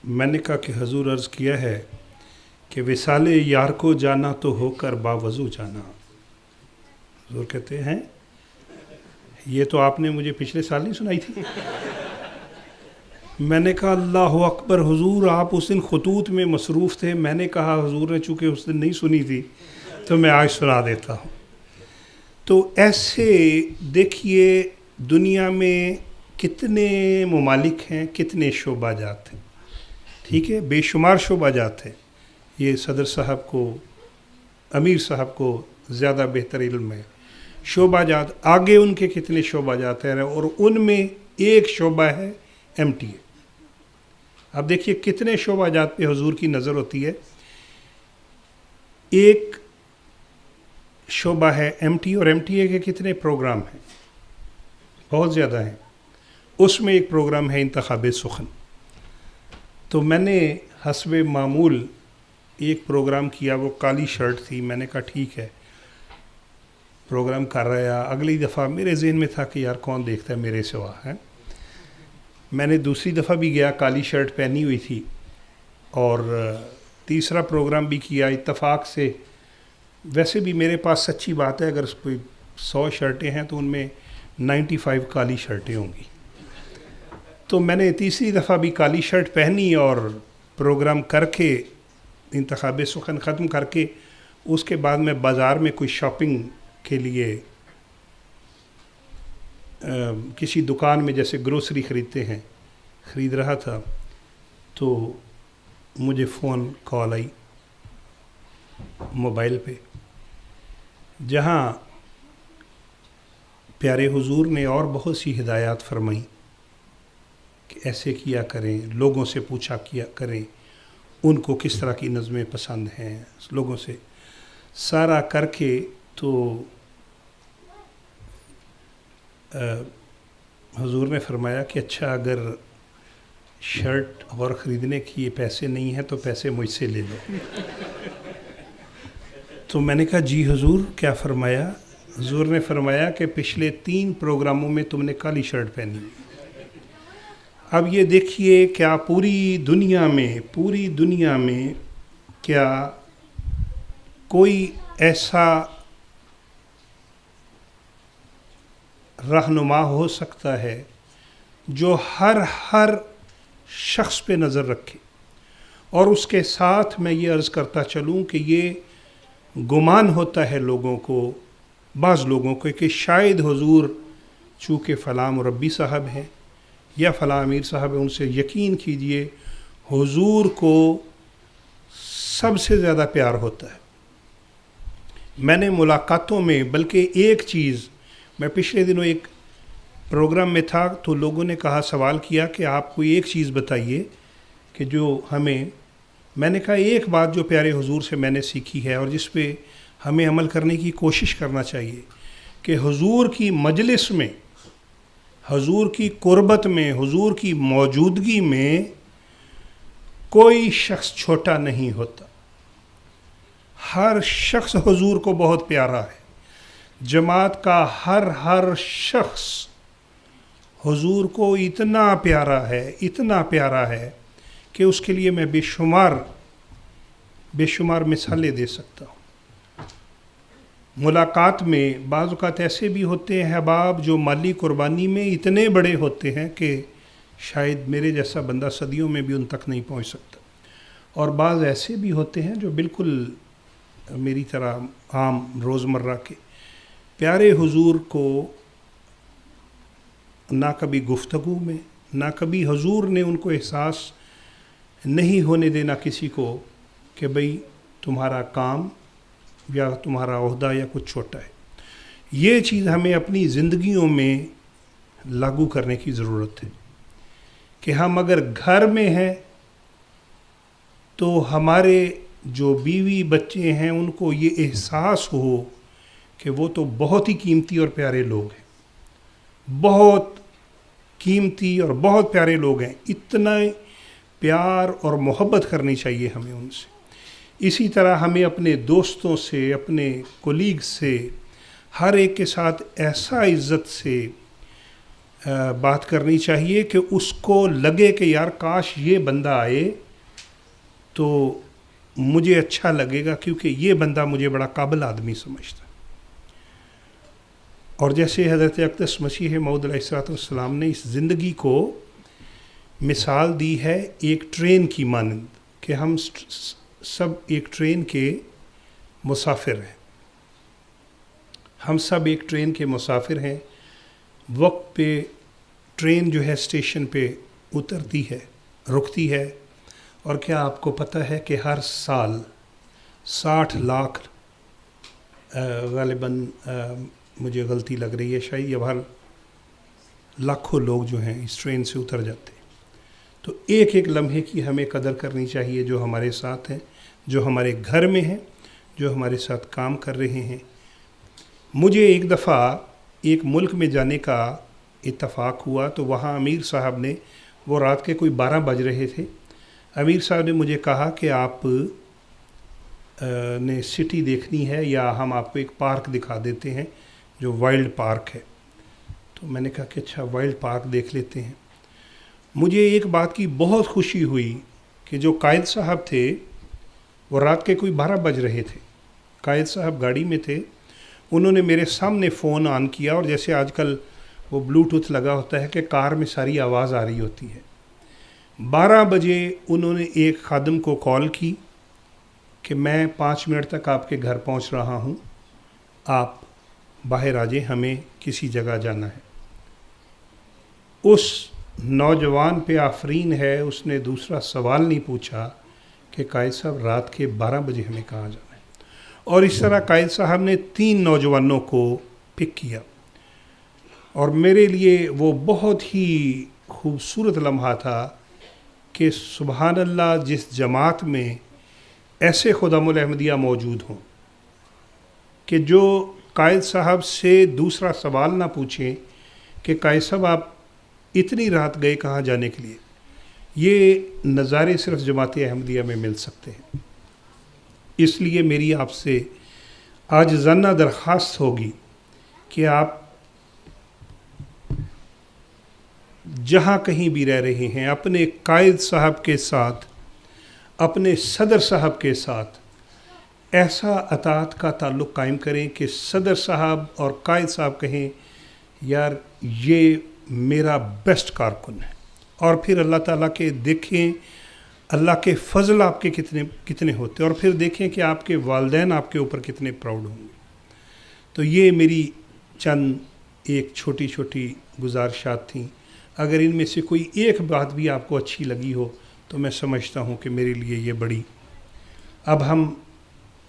मैंने कहा कि हुजूर अर्ज़ किया है कि विसाले यार को जाना तो होकर बावजू जाना। हुजूर कहते हैं ये तो आपने मुझे पिछले साल नहीं सुनाई थी। میں نے کہا اللہ اکبر حضور، آپ اس دن خطوط میں مصروف تھے. میں نے کہا حضور نے چونکہ اس دن نہیں سنی تھی تو میں آج سنا دیتا ہوں. تو ایسے دیکھیے دنیا میں کتنے ممالک ہیں، کتنے شعبہ جات ہیں. ٹھیک ہے، بے شمار شعبہ جات ہیں. یہ صدر صاحب کو، امیر صاحب کو زیادہ بہتر علم ہے. شعبہ جات آگے ان کے کتنے شعبہ جات ہیں، اور ان میں ایک شعبہ ہے MTA. اب دیکھیے کتنے شعبہ جات پہ حضور کی نظر ہوتی ہے. ایک شعبہ ہے MTA، اور MTA کے کتنے پروگرام ہیں؟ بہت زیادہ ہیں. اس میں ایک پروگرام ہے انتخاب سخن. تو میں نے حسب معمول ایک پروگرام کیا، وہ کالی شرٹ تھی. میں نے کہا ٹھیک ہے پروگرام کر رہا. اگلی دفعہ میرے ذہن میں تھا کہ یار کون دیکھتا ہے میرے سوا ہے. میں نے دوسری دفعہ بھی گیا، کالی شرٹ پہنی ہوئی تھی. اور تیسرا پروگرام بھی کیا اتفاق سے. ویسے بھی میرے پاس سچی بات ہے، اگر کوئی 100 شرٹیں ہیں تو ان میں 95 کالی شرٹیں ہوں گی. تو میں نے تیسری دفعہ بھی کالی شرٹ پہنی اور پروگرام کر کے انتخاب سخن ختم کر کے اس کے بعد میں بازار میں کوئی شاپنگ کے لیے کسی دکان میں جیسے گروسری خریدتے ہیں خرید رہا تھا. تو مجھے فون کال آئی موبائل پہ، جہاں پیارے حضور نے اور بہت سی ہدایات فرمائیں کہ ایسے کیا کریں، لوگوں سے پوچھا کیا کریں ان کو کس طرح کی نظمیں پسند ہیں، لوگوں سے سارا کر کے. تو حضور نے فرمایا کہ اچھا اگر شرٹ اور خریدنے کی پیسے نہیں ہیں تو پیسے مجھ سے لے لو. تو میں نے کہا جی حضور کیا فرمایا؟ حضور نے فرمایا کہ پچھلے 3 پروگراموں میں تم نے کالی شرٹ پہنی. اب یہ دیکھیے کیا پوری دنیا میں کیا کوئی ایسا رہنما ہو سکتا ہے جو ہر شخص پہ نظر رکھے؟ اور اس کے ساتھ میں یہ عرض کرتا چلوں کہ یہ گمان ہوتا ہے لوگوں کو، بعض لوگوں کو، کہ شاید حضور چونکہ فلاں مربی صاحب ہیں یا فلاں امیر صاحب ہیں، ان سے یقین کیجئے حضور کو سب سے زیادہ پیار ہوتا ہے. میں نے ملاقاتوں میں بلکہ ایک چیز، میں پچھلے دنوں ایک پروگرام میں تھا تو لوگوں نے کہا، سوال کیا کہ آپ کوئی ایک چیز بتائیے کہ جو ہمیں، میں نے کہا ایک بات جو پیارے حضور سے میں نے سیکھی ہے اور جس پہ ہمیں عمل کرنے کی کوشش کرنا چاہیے کہ حضور کی مجلس میں، حضور کی قربت میں، حضور کی موجودگی میں کوئی شخص چھوٹا نہیں ہوتا. ہر شخص حضور کو بہت پیارا ہے. جماعت کا ہر شخص حضور کو اتنا پیارا ہے کہ اس کے لیے میں بے شمار مثالیں دے سکتا ہوں. ملاقات میں بعض اوقات ایسے بھی ہوتے ہیں احباب جو مالی قربانی میں اتنے بڑے ہوتے ہیں کہ شاید میرے جیسا بندہ صدیوں میں بھی ان تک نہیں پہنچ سکتا. اور بعض ایسے بھی ہوتے ہیں جو بالکل میری طرح عام روزمرہ کے پیارے حضور کو نہ کبھی گفتگو میں، نہ کبھی حضور نے ان کو احساس نہیں ہونے دینا کسی کو کہ بھئی تمہارا کام یا تمہارا عہدہ یا کچھ چھوٹا ہے. یہ چیز ہمیں اپنی زندگیوں میں لاگو کرنے کی ضرورت ہے کہ ہم اگر گھر میں ہیں تو ہمارے جو بیوی بچے ہیں ان کو یہ احساس ہو کہ وہ تو بہت ہی قیمتی اور پیارے لوگ ہیں، بہت قیمتی اور بہت پیارے لوگ ہیں. اتنا پیار اور محبت کرنی چاہیے ہمیں ان سے. اسی طرح ہمیں اپنے دوستوں سے، اپنے کولیگ سے، ہر ایک کے ساتھ ایسا عزت سے بات کرنی چاہیے کہ اس کو لگے کہ یار کاش یہ بندہ آئے تو مجھے اچھا لگے گا، کیونکہ یہ بندہ مجھے بڑا قابل آدمی سمجھتا. اور جیسے حضرت اقدس مسیح موعود علیہ الصلوۃ والسلام نے اس زندگی کو मिसाल दी है एक ट्रेन की मानंद कि हम सब एक ट्रेन के मुसाफिर हैं। हम सब एक ट्रेन के मुसाफिर हैं। वक्त पे ट्रेन जो है स्टेशन पे उतरती है, रुकती है, और क्या आपको पता है कि हर साल 60 लाख ग़ालिबन मुझे गलती लग रही है शायद, या हर लाखों लोग जो हैं इस ट्रेन से उतर जाते हैं। तो एक एक लम्हे की हमें कदर करनी चाहिए जो हमारे साथ हैं, जो हमारे घर में हैं, जो हमारे साथ काम कर रहे हैं। मुझे एक दफ़ा एक मुल्क में जाने का इत्तफ़ाक हुआ, तो वहाँ अमीर साहब ने, वो रात के कोई 12 बज रहे थे, अमीर साहब ने मुझे कहा कि आप ने सिटी देखनी है या हम आपको एक पार्क दिखा देते हैं जो वाइल्ड पार्क है। तो मैंने कहा कि अच्छा वाइल्ड पार्क देख लेते हैं। मुझे एक बात की बहुत खुशी हुई कि जो कायद साहब थे वो रात के कोई 12 बज रहे थे, कायद साहब गाड़ी में थे, उन्होंने मेरे सामने फ़ोन ऑन किया, और जैसे आजकल वो ब्लूटूथ लगा होता है कि कार में सारी आवाज़ आ रही होती है। 12 बजे उन्होंने एक खादम को कॉल की कि मैं 5 मिनट तक आपके घर पहुंच रहा हूं, आप बाहर आ जाएं, हमें किसी जगह जाना है। उस नौजवान पे आफरीन है, उसने दूसरा सवाल नहीं पूछा कि कायद साहब रात के 12 बजे हमें कहाँ जाना है। और इस तरह कायद साहब ने 3 नौजवानों को पिक किया, और मेरे लिए वो बहुत ही खूबसूरत लम्हा था कि सुबहान अल्लाह, जिस जमात में ऐसे खुदामुल अहमदिया मौजूद हों कि जो कायद साहब से दूसरा सवाल ना पूछें कि कायद साहब आप इतनी रात गए कहाँ जाने के लिए। ये नज़ारे सिर्फ जमात अहमदिया में मिल सकते हैं। इसलिए मेरी आपसे आज ज़न्ना दरख्वास्त होगी कि आप जहाँ कहीं भी रह रहे हैं, अपने कायद साहब के साथ, अपने सदर साहब के साथ ऐसा अतात का ताल्लुक़ कायम करें कि सदर साहब और कायद साहब कहें यार ये मेरा बेस्ट कारकुन है। और फिर अल्लाह ताला के देखें अल्लाह के फ़ज़ल आपके कितने कितने होते हैं, और फिर देखें कि आपके वालिदैन आपके ऊपर कितने प्राउड होंगे। तो ये मेरी चंद एक छोटी छोटी गुजारिशात थी। अगर इनमें से कोई एक बात भी आपको अच्छी लगी हो तो मैं समझता हूँ कि मेरे लिए ये बड़ी। अब हम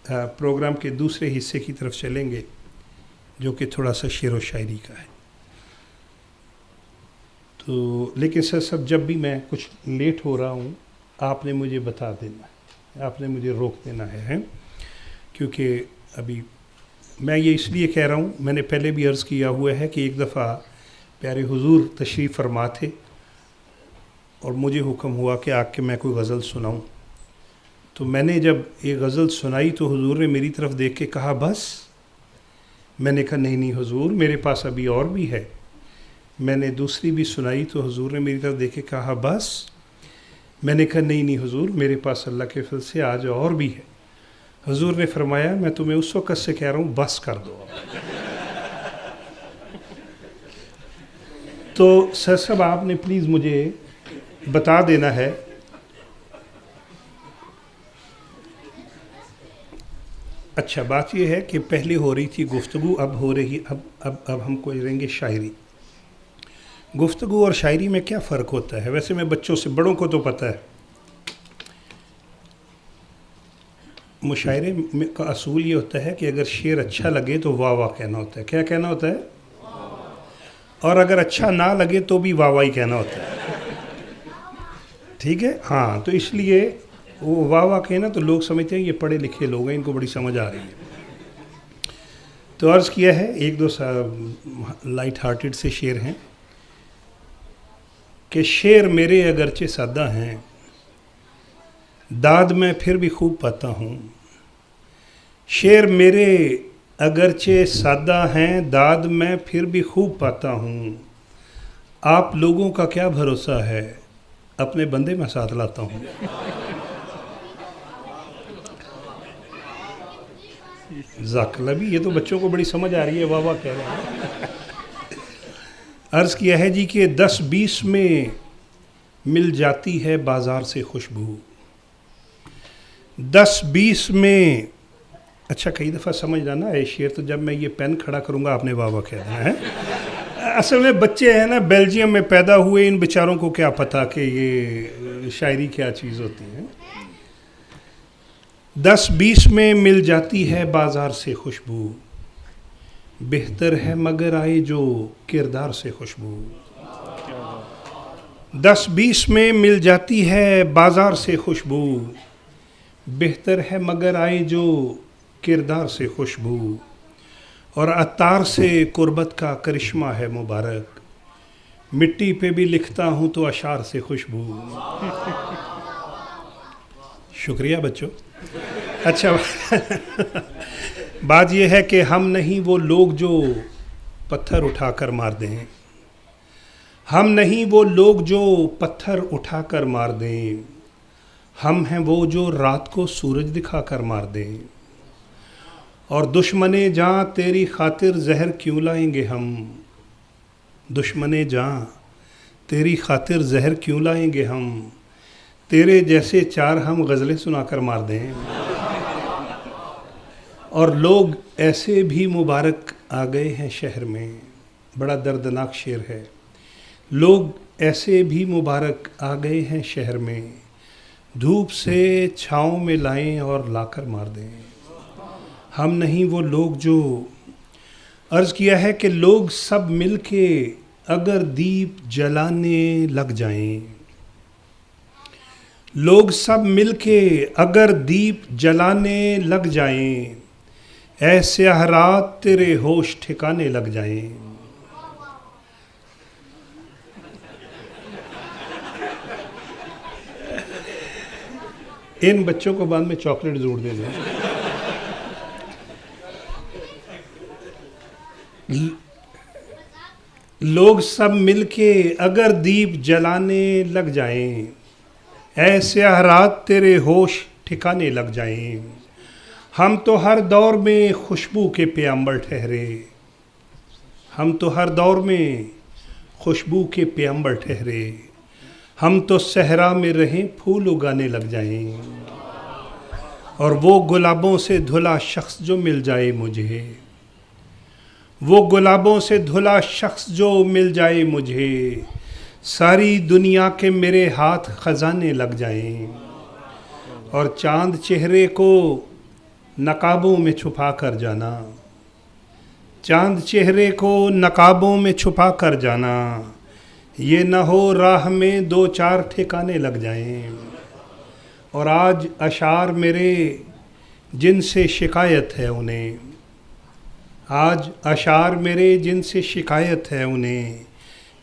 प्रोग्राम के दूसरे हिस्से की तरफ चलेंगे जो कि थोड़ा सा शेर व शायरी का है। तो लेकिन सर सब जब भी मैं कुछ लेट हो रहा हूँ आपने मुझे बता देना है, आपने मुझे रोक देना है क्योंकि अभी मैं ये इसलिए कह रहा हूँ, मैंने पहले भी अर्ज़ किया हुआ है कि एक दफ़ा प्यारे हुजूर तशरीफ़ फरमा थे और मुझे हुक्म हुआ कि आके मैं कोई गज़ल सुनाऊँ। तो मैंने जब ये गज़ल सुनाई तो हुजूर ने मेरी तरफ देख के कहा बस। मैंने कहा नहीं नहीं हुजूर मेरे पास अभी और भी है। मैंने दूसरी भी सुनाई तो हुजूर ने मेरी तरफ देख के कहा बस। मैंने कहा नहीं नहीं हुजूर मेरे पास अल्लाह के फज़ल से आज और भी है। हुजूर ने फरमाया मैं तुम्हें उस वक़्त से कह रहा हूँ बस कर दो। तो सर साहब आपने प्लीज़ मुझे बता देना है अच्छा बात यह है कि पहले हो रही थी गुफ्तगू, अब हो रही अब हम करेंगे शायरी। गुफ्तगू और शायरी में क्या फ़र्क होता है? वैसे मैं बच्चों से, बड़ों को तो पता है, मुशायरे का असूल ये होता है कि अगर शेर अच्छा लगे तो वाह वाह कहना होता है। क्या कहना होता है? और अगर अच्छा ना लगे तो भी वाह वाह ही कहना होता है। ठीक है, हाँ। तो इसलिए वो वाह वाह कहना तो लोग समझते हैं ये पढ़े लिखे लोग हैं, इनको बड़ी समझ आ रही है। तो अर्ज़ किया है, एक दो लाइट हार्टेड से शेर हैं कि शेर मेरे अगरचे सादा हैं, दाद मैं फिर भी खूब पाता हूँ। शेर मेरे अगरचे सादा हैं, दाद मैं फिर भी खूब पाता हूँ। आप लोगों का क्या भरोसा है, अपने बंदे मैं साथ लाता हूँ। ज़ाकला भी, ये तो बच्चों को बड़ी समझ आ रही है, वाह वाह कह रहे हैं। अर्ज़ किया है जी कि 10-20 में मिल जाती है बाजार से खुशबू। 10-20 में, अच्छा कई दफ़ा समझ जाना है शेर, तो जब मैं ये पेन खड़ा करूँगा आपने वाह वाह कह देना है। असल में बच्चे हैं ना, बेल्जियम में पैदा हुए, इन बेचारों को क्या पता कि ये शायरी क्या चीज़ होती है। 10-20 में मिल जाती है बाजार से खुशबू, बेहतर है मगर आए जो किरदार से खुशबू। 10-20 में मिल जाती है बाजार से खुशबू, बेहतर है मगर आए जो किरदार से खुशबू। और अत्तार से कुर्बत का करिश्मा है मुबारक, मिट्टी पे भी लिखता हूँ तो अशार से खुशबू। शुक्रिया बच्चों। अच्छा बात यह है कि हम नहीं वो लोग जो पत्थर उठाकर मार दें, हम नहीं वो लोग जो पत्थर उठाकर मार दें, हम हैं वो जो रात को सूरज दिखाकर मार दें। और दुश्मने जान तेरी खातिर जहर क्यों लाएंगे हम, दुश्मने जान तेरी खातिर जहर क्यों लाएंगे हम, तेरे जैसे 4 हम गज़लें सुनाकर मार दें। और लोग ऐसे भी मुबारक आ गए हैं शहर में, बड़ा दर्दनाक शेर है। लोग ऐसे भी मुबारक आ गए हैं शहर में, धूप से छाँव में लाएं और लाकर मार दें। हम नहीं वो लोग जो, अर्ज़ किया है कि लोग सब मिल के अगर दीप जलाने लग जाएं, लोग सब मिल के अगर दीप जलाने लग जाएं, ऐसे रात तेरे होश ठिकाने लग जाएं। इन बच्चों को बाद में चॉकलेट ज़रूर दे दें। लोग सब मिलके अगर दीप जलाने लग जाएं, ऐसे रात तेरे होश ठिकाने लग जाएं। हम तो हर दौर में खुशबू के पैगंबर ठहरे, हम तो हर दौर में खुशबू के पैगंबर ठहरे, हम तो सहरा में रहें फूल उगाने लग जाएं। और वो गुलाबों से धुला शख्स जो मिल जाए मुझे, वो गुलाबों से धुला शख्स जो मिल जाए मुझे, सारी दुनिया के मेरे हाथ खजाने लग जाएं। और चांद चेहरे को नकाबों में छुपा कर जाना, चांद चेहरे को नकाबों में छुपा कर जाना, ये न हो राह में 2-4 ठिकाने लग जाएं। और आज अशार मेरे जिनसे शिकायत है उन्हें, आज अशार मेरे जिनसे शिकायत है उन्हें,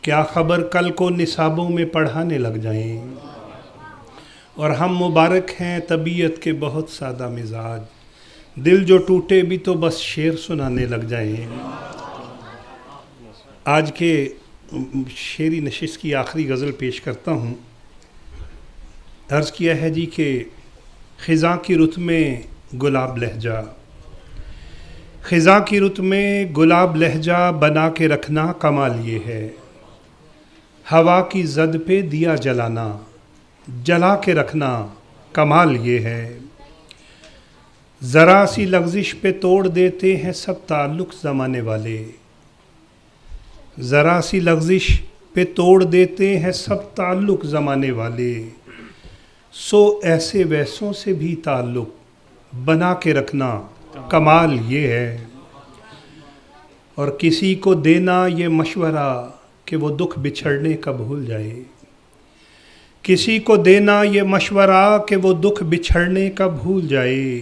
क्या ख़बर कल को निसाबों में पढ़ाने लग जाएं। और हम मुबारक हैं तबीयत के बहुत सादा मिजाज, दिल जो टूटे भी तो बस शेर सुनाने लग जाएं। आज के शेरी नशिस्त की आखिरी गज़ल पेश करता हूँ। अर्ज़ किया है जी कि ख़िज़ां की रुत में गुलाब लहजा, ख़िज़ां की रुत में गुलाब लहजा बना के रखना कमाल ये है, हवा की ज़द पे दिया जलाना जला के रखना कमाल ये है। ज़रा सी लग़ज़िश पे तोड़ देते हैं सब ताल्लुक़ ज़माने वाले, ज़रा सी लग़ज़िश पे तोड़ देते हैं सब ताल्लुक़ ज़माने वाले, सो ऐसे वैसों से भी ताल्लुक़ बना के रखना कमाल ये है। और किसी को देना ये मशवरा कि वो दुख बिछड़ने का भूल जाए, किसी को देना ये मशवरा कि वो दुख बिछड़ने का भूल जाए,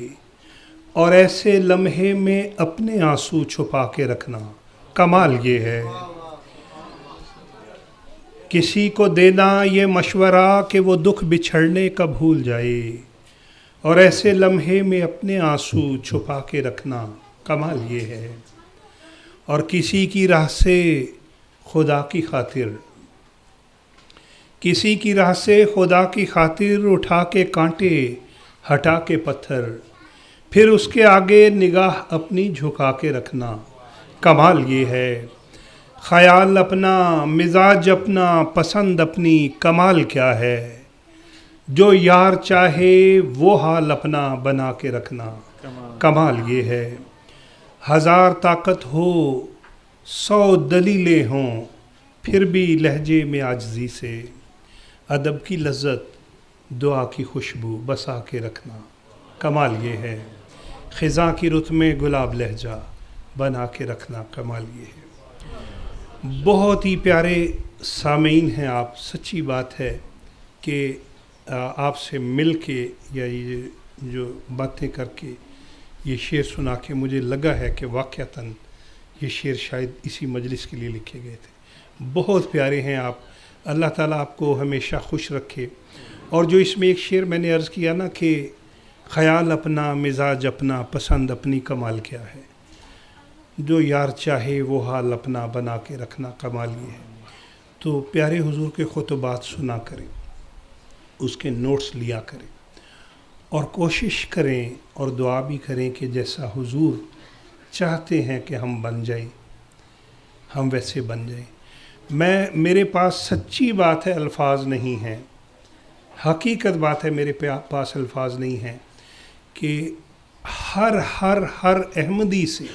और ऐसे लम्हे में अपने आंसू छुपा के रखना कमाल ये है। किसी को देना ये मशवरा कि वो दुख बिछड़ने का भूल जाए, और ऐसे लम्हे में अपने आंसू छुपा के रखना कमाल ये है। और किसी की राह से खुदा की खातिर, किसी की राह से खुदा की खातिर उठा के कांटे हटा के पत्थर, फिर उसके आगे निगाह अपनी झुका के रखना कमाल ये है। ख़याल अपना, मिजाज अपना, पसंद अपनी, कमाल क्या है। जो यार चाहे वो हाल अपना बना के रखना, कमाल ये है। हज़ार ताकत हो, 100 दलीलें हों, फिर भी लहजे में आजिज़ी से अदब की लज्जत, दुआ की खुशबू बसा के रखना, कमाल ये है। ख़िज़ां की रुत में गुलाब लहजा बना के रखना, कमाल ये है। बहुत ही प्यारे सामीन हैं आप। सच्ची बात है कि आपसे मिल के या ये जो बातें करके ये शेर सुना के मुझे लगा है कि वाक़तन ये शेर शायद इसी मजलिस के लिए लिखे गए थे। बहुत प्यारे हैं आप। अल्लाह ताला आपको हमेशा खुश रखे। और जो इसमें एक शेर मैंने अर्ज़ किया ना कि ख़याल अपना, मिजाज अपना, पसंद अपनी, कमाल क्या है। जो यार चाहे वो हाल अपना बना के रखना, कमाल ये है। तो प्यारे हुजूर के खुतबात सुना करें, उसके नोट्स लिया करें और कोशिश करें और दुआ भी करें कि जैसा हुजूर चाहते हैं कि हम बन जाएं, हम वैसे बन जाएं। मेरे पास सच्ची बात है अल्फाज नहीं हैं, हकीकत बात है मेरे पास अल्फाज नहीं हैं कि हर अहमदी से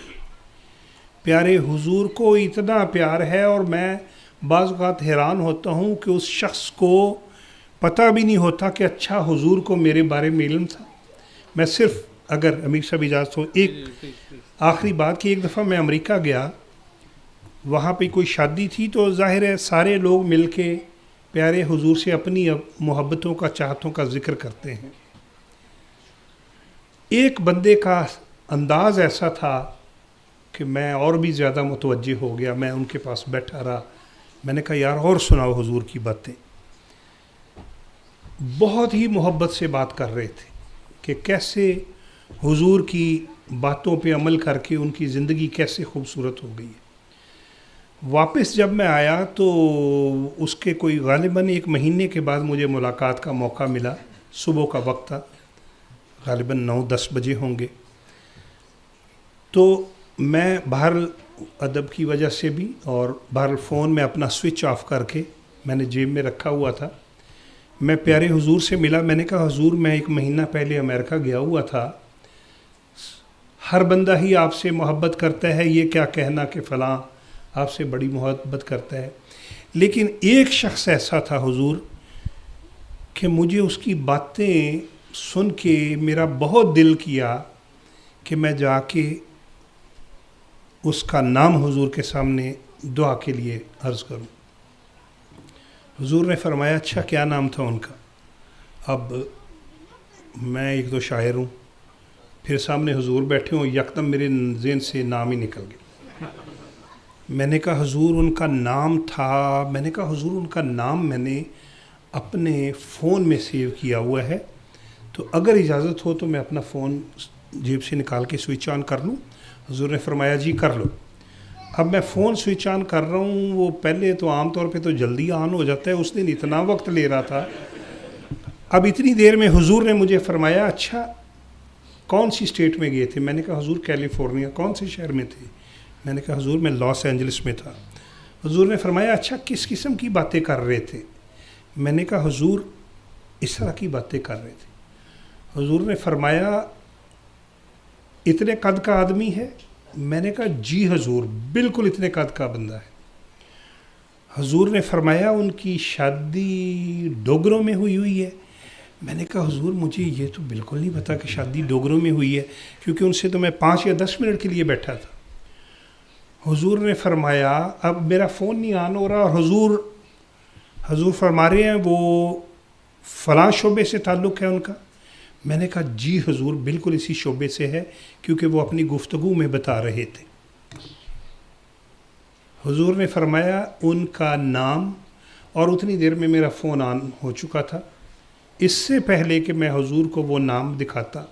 प्यारे हुजूर को इतना प्यार है। और मैं बाज़ औक़ात हैरान होता हूँ कि उस शख्स को पता भी नहीं होता कि अच्छा हुजूर को मेरे बारे में इल्म था। मैं सिर्फ, अगर अमीर साहब इजाज़त हो, एक आखिरी बात कि एक दफ़ा मैं अमेरिका गया, वहाँ पे कोई शादी थी तो ज़ाहिर है सारे लोग मिल के प्यारे हुजूर से अपनी मोहब्बतों का, चाहतों का ज़िक्र करते हैं। एक बंदे का अंदाज़ ऐसा था कि मैं और भी ज़्यादा मुतवज्जे हो गया। मैं उनके पास बैठा रहा, मैंने कहा यार और सुनाओ हुजूर की बातें। बहुत ही मोहब्बत से बात कर रहे थे कि कैसे हुजूर की बातों पे अमल करके उनकी ज़िंदगी कैसे खूबसूरत हो गई है। वापस जब मैं आया तो उसके कोई गालिबन 1 महीने के बाद मुझे मुलाकात का मौका मिला। सुबह का वक्त था, गालिबन 9-10 बजे होंगे। तो मैं बहरहाल अदब की वजह से भी और बहरहाल फ़ोन में अपना स्विच ऑफ करके मैंने जेब में रखा हुआ था। मैं प्यारे हुजूर से मिला। मैंने कहा हुजूर मैं 1 महीना पहले अमेरिका गया हुआ था, हर बंदा ही आपसे मोहब्बत करता है, ये क्या कहना कि फ़लाँ आपसे बड़ी मोहब्बत करता है। लेकिन एक शख्स ऐसा था हुजूर कि मुझे उसकी बातें सुन के मेरा बहुत दिल किया कि मैं जाके उसका नाम हुजूर के सामने दुआ के लिए अर्ज़ करूं। हुजूर ने फरमाया अच्छा क्या नाम था उनका। अब मैं एक तो शायर हूँ, फिर सामने हुजूर बैठे हों, यकदम मेरे ज़हन से नाम ही निकल गया। मैंने कहा हुजूर उनका नाम था, मैंने कहा हुजूर उनका नाम मैंने अपने फ़ोन में सेव किया हुआ है, तो अगर इजाज़त हो तो मैं अपना फ़ोन जेब से निकाल के स्विच ऑन कर लूँ। हुजूर ने फरमाया जी कर लो। अब मैं फ़ोन स्विच ऑन कर रहा हूँ, वो पहले तो आम तौर पे तो जल्दी ऑन हो जाता है, उस दिन इतना वक्त ले रहा था। अब इतनी देर में हुजूर ने मुझे फरमाया अच्छा कौन सी स्टेट में गए थे। मैंने कहा हुजूर कैलिफोर्निया। कौन से शहर में थे। मैंने कहा हुजूर मैं लॉस एंजलिस में था। हुजूर ने फरमाया अच्छा किस किस्म की बातें कर रहे थे। मैंने कहा हुजूर इस तरह की बातें कर रहे थे। हुजूर ने फरमाया इतने कद का आदमी है। मैंने कहा जी हुजूर बिल्कुल इतने कद का बंदा है। हुजूर ने फरमाया उनकी शादी डोगरों में हुई है। मैंने कहा हुजूर मुझे ये तो बिल्कुल नहीं पता कि शादी डोगरों में हुई है, क्योंकि उनसे तो मैं 5 या 10 मिनट के लिए बैठा था। हुजूर ने फरमाया अब मेरा फ़ोन नहीं ऑन हो रहा और हुजूर फरमा रहे हैं वो फ़लाँ शोबे से ताल्लुक़ है उनका। मैंने कहा जी हुजूर बिल्कुल इसी शोबे से है, क्योंकि वो अपनी गुफ्तगू में बता रहे थे। हुजूर ने फरमाया उनका नाम, और उतनी देर में मेरा फ़ोन ऑन हो चुका था। इससे पहले कि मैं हुजूर को वो नाम दिखाता,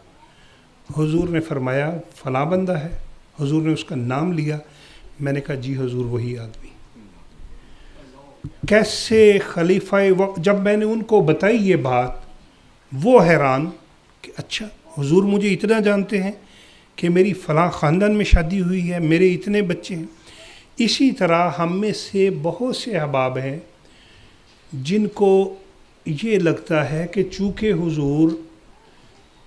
हुजूर ने फरमाया फ़लाँ बंदा है। हुजूर ने उसका नाम लिया। मैंने कहा जी हुजूर वही आदमी। कैसे खलीफाए वक्त, जब मैंने उनको बताई ये बात, वो हैरान कि अच्छा हुजूर मुझे इतना जानते हैं कि मेरी फ़लाँ ख़ानदान में शादी हुई है, मेरे इतने बच्चे हैं। इसी तरह हम में से बहुत से अहबाब हैं जिनको ये लगता है कि चूँकि हुजूर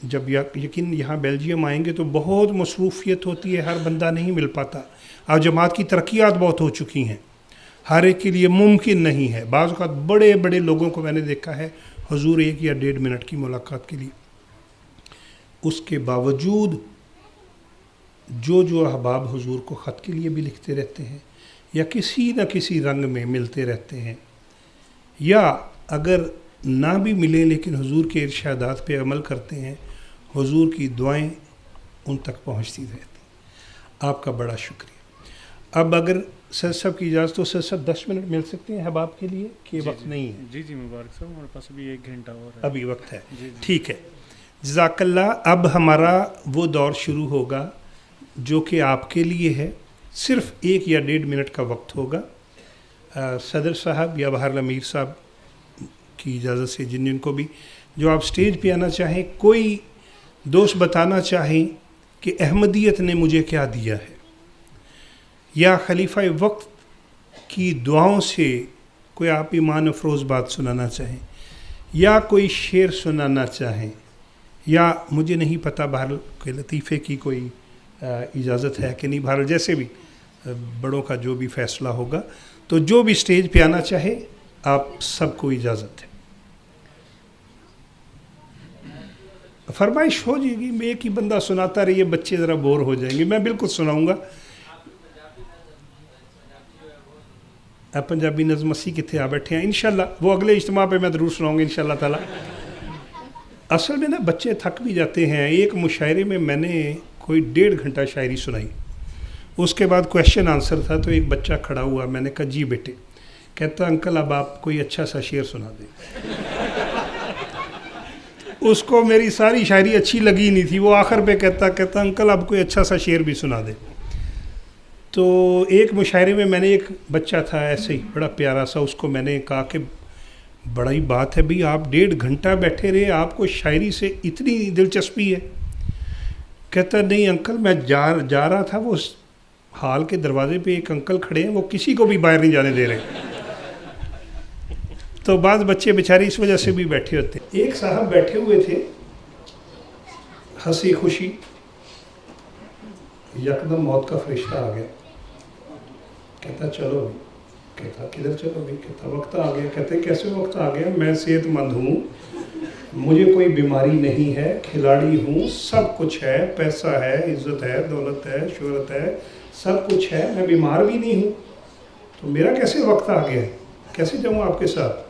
जब यकीन यहाँ बेल्जियम आएंगे तो बहुत मसरूफियत होती है, हर बंदा नहीं मिल पाता। अब जमात की तरक्यात बहुत हो चुकी हैं, हर एक के लिए मुमकिन नहीं है। बाज़ औक़ात बड़े बड़े लोगों को मैंने देखा है हुजूर 1 या 1.5 मिनट की मुलाकात के लिए, उसके बावजूद जो अहबाब हुजूर को ख़त के लिए भी लिखते रहते हैं या किसी न किसी रंग में मिलते रहते हैं, या अगर ना भी मिले लेकिन हुजूर के इरशादात पे अमल करते हैं, हुजूर की दुआएं उन तक पहुंचती रहती। आपका बड़ा शुक्रिया। अब अगर सर साहब की इजाज़त हो, सर साहब 10 मिनट मिल सकते हैं अहबाब के लिए कि वक्त नहीं है? जी मुबारक साहब, हमारे पास अभी 1 घंटा और है। अभी वक्त है, जी। ठीक है। जज़ाकल्लाह। अब हमारा वो दौर शुरू होगा जो कि आपके लिए है, सिर्फ़ 1 या 1.5 मिनट का वक्त होगा। सदर साहब या बहरहाल अमीर साहब की इजाज़त से जिनको भी जो आप स्टेज पे आना चाहें, कोई दोस्त बताना चाहें कि अहमदियत ने मुझे क्या दिया है, या खलीफा वक्त की दुआओं से कोई आप ईमान अफरोज़ बात सुनाना चाहें, या कोई शेर सुनाना चाहें, या मुझे नहीं पता बहरहाल कोई लतीफ़े की कोई इजाज़त है कि नहीं, बहरहाल जैसे भी बड़ों का जो भी फ़ैसला होगा, तो जो भी स्टेज पे आना चाहे आप सबको इजाज़त है। फरमाइश हो जाएगी, मैं एक ही बंदा सुनाता रहिए, बच्चे ज़रा बोर हो जाएंगे। मैं बिल्कुल सुनाऊंगा। पंजाबी नज़म मसी कितने आ बैठे हैं, इंशाल्लाह वो अगले इज्तिमा पे मैं ज़रूर सुनाऊंगा इंशाल्लाह ताला। असल में ना बच्चे थक भी जाते हैं। एक मुशायरे में मैंने कोई 1.5 घंटा शायरी सुनाई, उसके बाद क्वेश्चन आंसर था, तो एक बच्चा खड़ा हुआ, मैंने कहा जी बेटे, कहता अंकल अब आप कोई अच्छा सा शेर सुना दें। उसको मेरी सारी शायरी अच्छी लगी नहीं थी, वो आखिर पे कहता अंकल अब कोई अच्छा सा शेर भी सुना दे। तो एक मुशायरे में मैंने एक बच्चा था ऐसे ही बड़ा प्यारा सा, उसको मैंने कहा कि बड़ा ही बात है भाई, आप 1.5 घंटा बैठे रहे, आपको शायरी से इतनी दिलचस्पी है। कहता नहीं अंकल, मैं जा रहा था, वो हाल के दरवाजे पे एक अंकल खड़े हैं, वो किसी को भी बाहर नहीं जाने दे रहे। तो बाद बच्चे बेचारे इस वजह से भी बैठे होते। एक साहब बैठे हुए थे, हंसी खुशी, यकदम मौत का फरिश्ता आ गया। कहता चलो भाई। कहता किधर चलो भाई? कहता वक्त आ गया। कहते कैसे वक्त आ गया? मैं सेहतमंद हूँ, मुझे कोई बीमारी नहीं है, खिलाड़ी हूँ, सब कुछ है, पैसा है, इज़्ज़त है, दौलत है, शोहरत है, सब कुछ है, मैं बीमार भी नहीं हूँ, तो मेरा कैसे वक्त आ गया है? कैसे जाऊँ आपके साथ?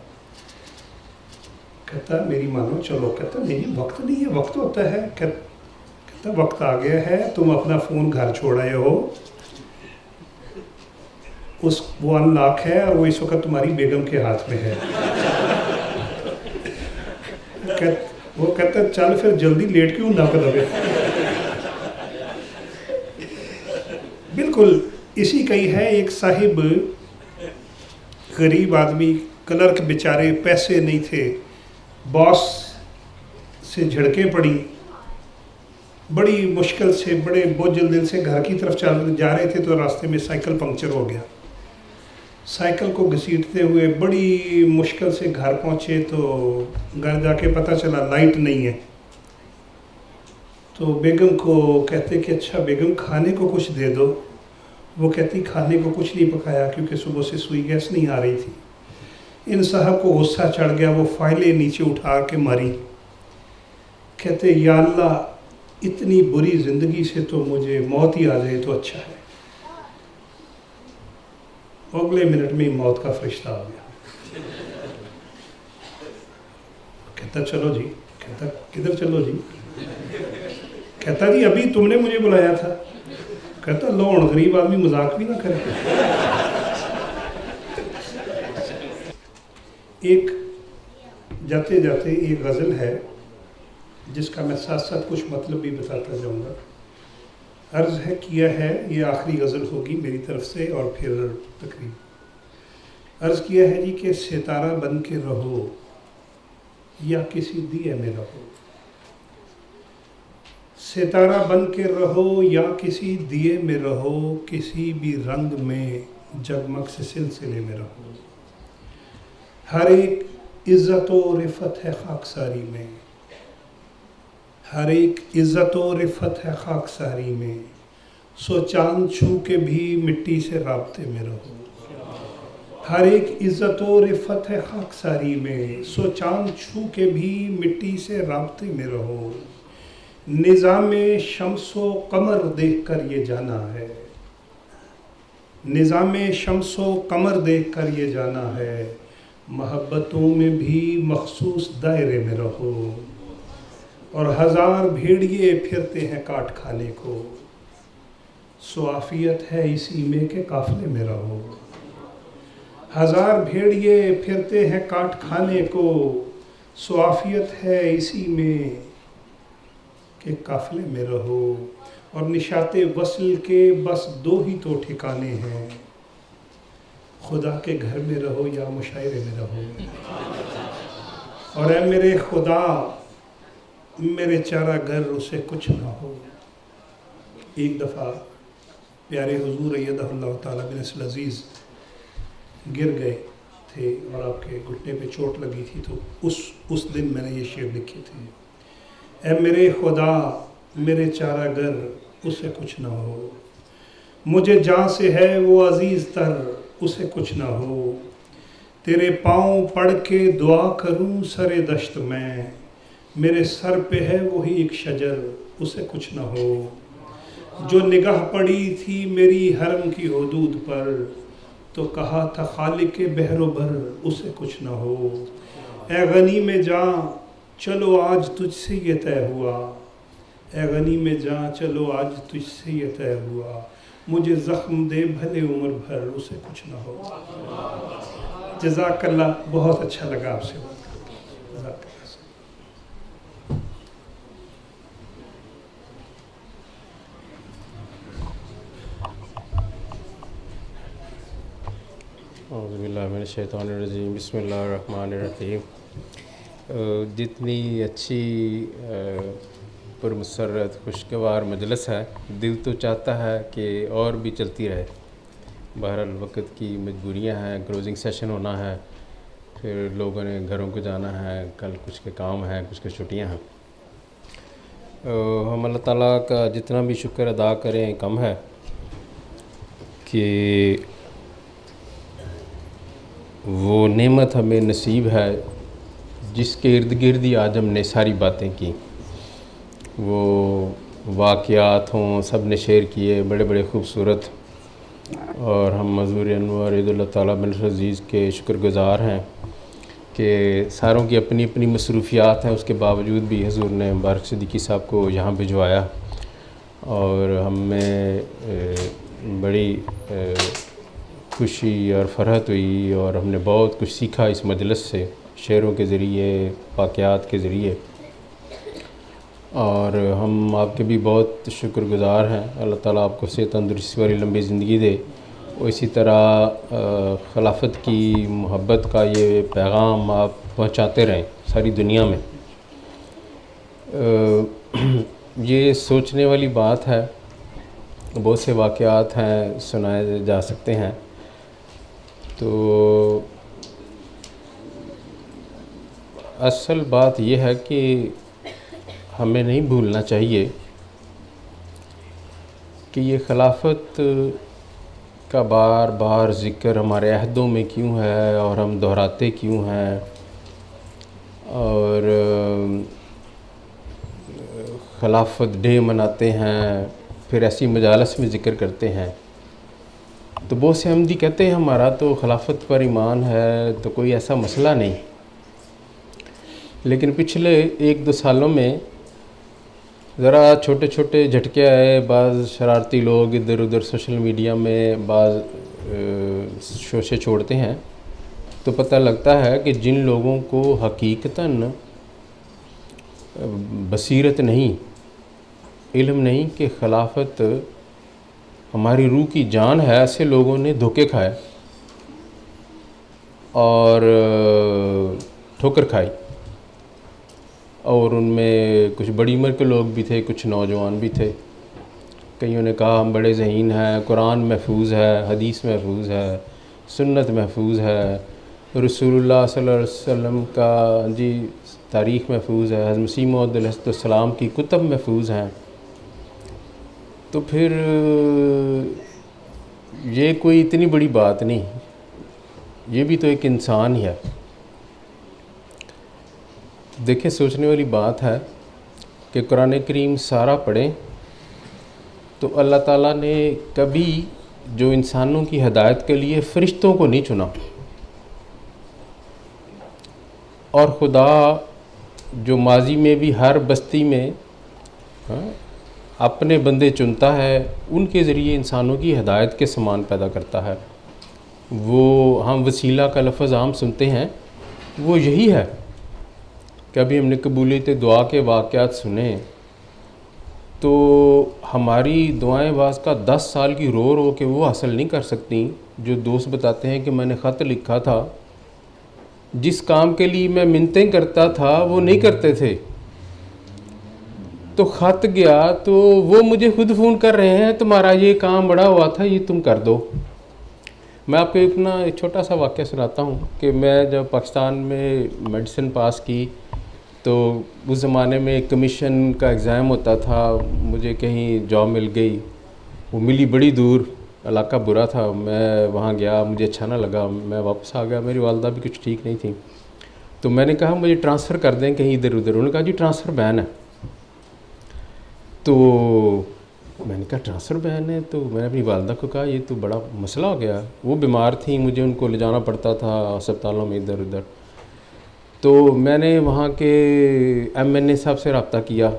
कहता मेरी मानो चलो। कहता नहीं वक्त नहीं है, वक्त होता है। कहता वक्त आ गया है, तुम अपना फ़ोन घर छोड़ आए हो, वो अनलॉक है और वो इस वक्त तुम्हारी बेगम के हाथ में है। वो कहता चल फिर जल्दी, लेट क्यों ना करोगे? बिल्कुल इसी का ही है। एक साहिब गरीब आदमी, क्लर्क बेचारे, पैसे नहीं थे, बॉस से झड़कें पड़ी, बड़ी मुश्किल से, बड़े बोझल दिल से घर की तरफ चल जा रहे थे, तो रास्ते में साइकिल पंक्चर हो गया। साइकिल को घसीटते हुए बड़ी मुश्किल से घर पहुँचे, तो घर जाके पता चला लाइट नहीं है। तो बेगम को कहते कि अच्छा बेगम खाने को कुछ दे दो। वो कहती खाने को कुछ नहीं पकाया क्योंकि सुबह से सुई गैस नहीं आ रही थी। इन साहब को गुस्सा चढ़ गया, वो फाइलें नीचे उठा के मारी। कहते या अल्लाह इतनी बुरी ज़िंदगी से तो मुझे मौत ही आ जाए तो अच्छा है। अगले मिनट में मौत का फरिश्ता आ गया। कहता चलो जी। कहता किधर चलो जी? कहता जी अभी तुमने मुझे बुलाया था। कहता लो हूँ गरीब आदमी मजाक भी ना करे। एक जाते जाते एक गज़ल है जिसका मैं साथ साथ कुछ मतलब भी बताता जाऊँगा। अर्ज़ है किया है, ये आखिरी गज़ल होगी मेरी तरफ से और फिर तकरीब। अर्ज़ किया है जी कि सितारा बन के रहो या किसी दिए में रहो, सितारा बन के रहो या किसी दिए में रहो, किसी भी रंग में जगमग से सिलसिले में रहो। हर एक इज़्ज़त और रिफ़त है खाकसारी में, हर एक इज़्ज़त और रिफ़त है खाकसारी में, सो चांद छू के भी मिट्टी से राब्ते में रहो। हर एक इज़्ज़त और रिफ़त है खाकसारी में, सो चांद छू के भी मिट्टी से राब्ते में रहो। निज़ामे शम्सो कमर देख कर ये जाना है, निज़ामे शम्सो कमर देख कर ये जाना है, मोहब्बतों में भी मखसूस दायरे में रहो। और हज़ार भेड़िए फिरते हैं काट खाने को, सो आफियत है इसी में के काफ़िले में रहो। हज़ार भेड़िए फिरते हैं काट खाने को, सो आफियत है इसी में के काफ़िले में रहो। और निशाते वसल के बस दो ही तो ठिकाने हैं, खुदा के घर में रहो या मुशायरे में रहो। और ऐ मेरे खुदा मेरे चारा घर उसे कुछ ना हो। एक दफ़ा प्यारे हुजूर अय्यदहुल्लाह ताला बिन अज़ीज़ गिर गए थे और आपके घुटने पे चोट लगी थी, तो उस दिन मैंने ये शेर लिखे थे, ऐ मेरे खुदा मेरे चारागर उसे कुछ ना हो, मुझे जहाँ से है वो अजीज़ तर उसे कुछ ना हो। तेरे पाँव पड़ के दुआ करूँ सरे दश्त में, मेरे सर पे है वही एक शजर उसे कुछ ना हो। जो निगाह पड़ी थी मेरी हरम की हुदूद पर, तो कहा था खालिक के बहरोबर उसे कुछ ना हो। ए गनी में जा चलो आज तुझसे ये तय हुआ, ए गनी में जा चलो आज तुझसे ये तय हुआ, मुझे ज़ख्म दे भले उम्र भर उसे कुछ ना हो। जज़ाकल्लाह, बहुत अच्छा लगा आपसे बात करके। जज़ाकल्लाह। औज़ुबिल्लाहिमिनश्शैतानिर्रजीम, बिस्मिल्लाहिर्रहमानिर्रहीम। जितनी अच्छी पुरमसरत खुशगवार मजलिस है, दिल तो चाहता है कि और भी चलती रहे। बहरहाल वक्त की मजबूरियां हैं, क्लोजिंग सेशन होना है, फिर लोगों ने घरों को जाना है, कल कुछ के काम हैं, कुछ के छुट्टियां हैं। हम अल्लाह ताला का जितना भी शुक्र अदा करें कम है कि वो नेमत हमें नसीब है जिसके इर्द गिर्द ही आज हमने सारी बातें की। वो वाक़यात हों, सब ने शेयर किए, बड़े बड़े ख़ूबसूरत, और हम हज़ूर अनवर ईदुल्लाह ताला बिन अज़ीज़ के शुक्रगुज़ार हैं कि सारों की अपनी अपनी मसरूफ़ियात हैं, उसके बावजूद भी हज़ूर ने मुबारक सिद्दीकी साहब को यहाँ भिजवाया और हमें बड़ी खुशी और फरहत हुई और हमने बहुत कुछ सीखा इस मजलिस से, शेरों के ज़रिए, वाक़यात के ज़रिए। और हम आपके भी बहुत शुक्रगुज़ार हैं। अल्लाह ताला आपको सेहत तंदुरुस्ती वाली लंबी ज़िंदगी दे। और इसी तरह खिलाफत की मोहब्बत का ये पैगाम आप पहुँचाते रहें सारी दुनिया में। ये सोचने वाली बात है, बहुत से वाक़यात हैं सुनाए जा सकते हैं। तो असल बात यह है कि हमें नहीं भूलना चाहिए कि ये खिलाफत का बार बार ज़िक्र हमारे अहदों में क्यों है और हम दोहराते क्यों हैं, और खिलाफत डे मनाते हैं, फिर ऐसी मजालस में ज़िक्र करते हैं। तो बहुत से अहमदी कहते हैं हमारा तो खिलाफत पर ईमान है, तो कोई ऐसा मसला नहीं। लेकिन पिछले 1-2 सालों में ज़रा छोटे छोटे झटके आए, बाज़ शरारती लोग इधर उधर सोशल मीडिया में बाज़ शोशे छोड़ते हैं, तो पता लगता है कि जिन लोगों को हकीकतन बसीरत नहीं, इल्म नहीं कि खिलाफत हमारी रूह की जान है, ऐसे लोगों ने धोखे खाए और ठोकर खाई। اور ان میں کچھ بڑی عمر کے لوگ بھی تھے، کچھ نوجوان بھی تھے. کئیوں نے کہا ہم بڑے ذہین ہیں، قرآن محفوظ ہے، حدیث محفوظ ہے، سنت محفوظ ہے، رسول اللہ صلی اللہ علیہ وسلم کا تاریخ محفوظ ہے، حضرت مسیح موعود علیہ السلام کی کتب محفوظ ہیں. تو پھر یہ کوئی اتنی بڑی بات نہیں، یہ بھی تو ایک انسان ہی ہے. دیکھیں سوچنے والی بات ہے کہ قرآن کریم سارا پڑھیں تو اللہ تعالیٰ نے کبھی جو انسانوں کی ہدایت کے لیے فرشتوں کو نہیں چنا، اور خدا جو ماضی میں بھی ہر بستی میں اپنے بندے چنتا ہے، ان کے ذریعے انسانوں کی ہدایت کے سامان پیدا کرتا ہے. وہ ہم وسیلہ کا لفظ عام سنتے ہیں، وہ یہی ہے کہ ابھی ہم نے قبولیت دعا کے واقعات سنے تو ہماری دعائیں بعض کا 10 سال کی رو رو کے وہ حاصل نہیں کر سکتی. جو دوست بتاتے ہیں کہ میں نے خط لکھا تھا، جس کام کے لیے میں منتیں کرتا تھا وہ نہیں کرتے تھے، تو خط گیا تو وہ مجھے خود فون کر رہے ہیں تمہارا یہ کام بڑا ہوا تھا، یہ تم کر دو. میں آپ کو ایک چھوٹا سا واقعہ سناتا ہوں کہ میں جب پاکستان میں میڈیسن پاس کی تو اس زمانے میں کمیشن کا ایگزام ہوتا تھا، مجھے کہیں جاب مل گئی، وہ ملی بڑی دور، علاقہ برا تھا. میں وہاں گیا، مجھے اچھا نہ لگا، میں واپس آ گیا. میری والدہ بھی کچھ ٹھیک نہیں تھی، تو میں نے کہا مجھے ٹرانسفر کر دیں کہیں ادھر ادھر. انہوں نے کہا جی ٹرانسفر بین ہے. تو میں نے کہا ٹرانسفر بین ہے؟ تو میں نے اپنی والدہ کو کہا یہ تو بڑا مسئلہ ہو گیا. وہ بیمار تھیں، مجھے ان کو لے جانا پڑتا تھا اسپتالوں میں ادھر ادھر. تو میں نے وہاں کے ایم این اے صاحب سے رابطہ کیا.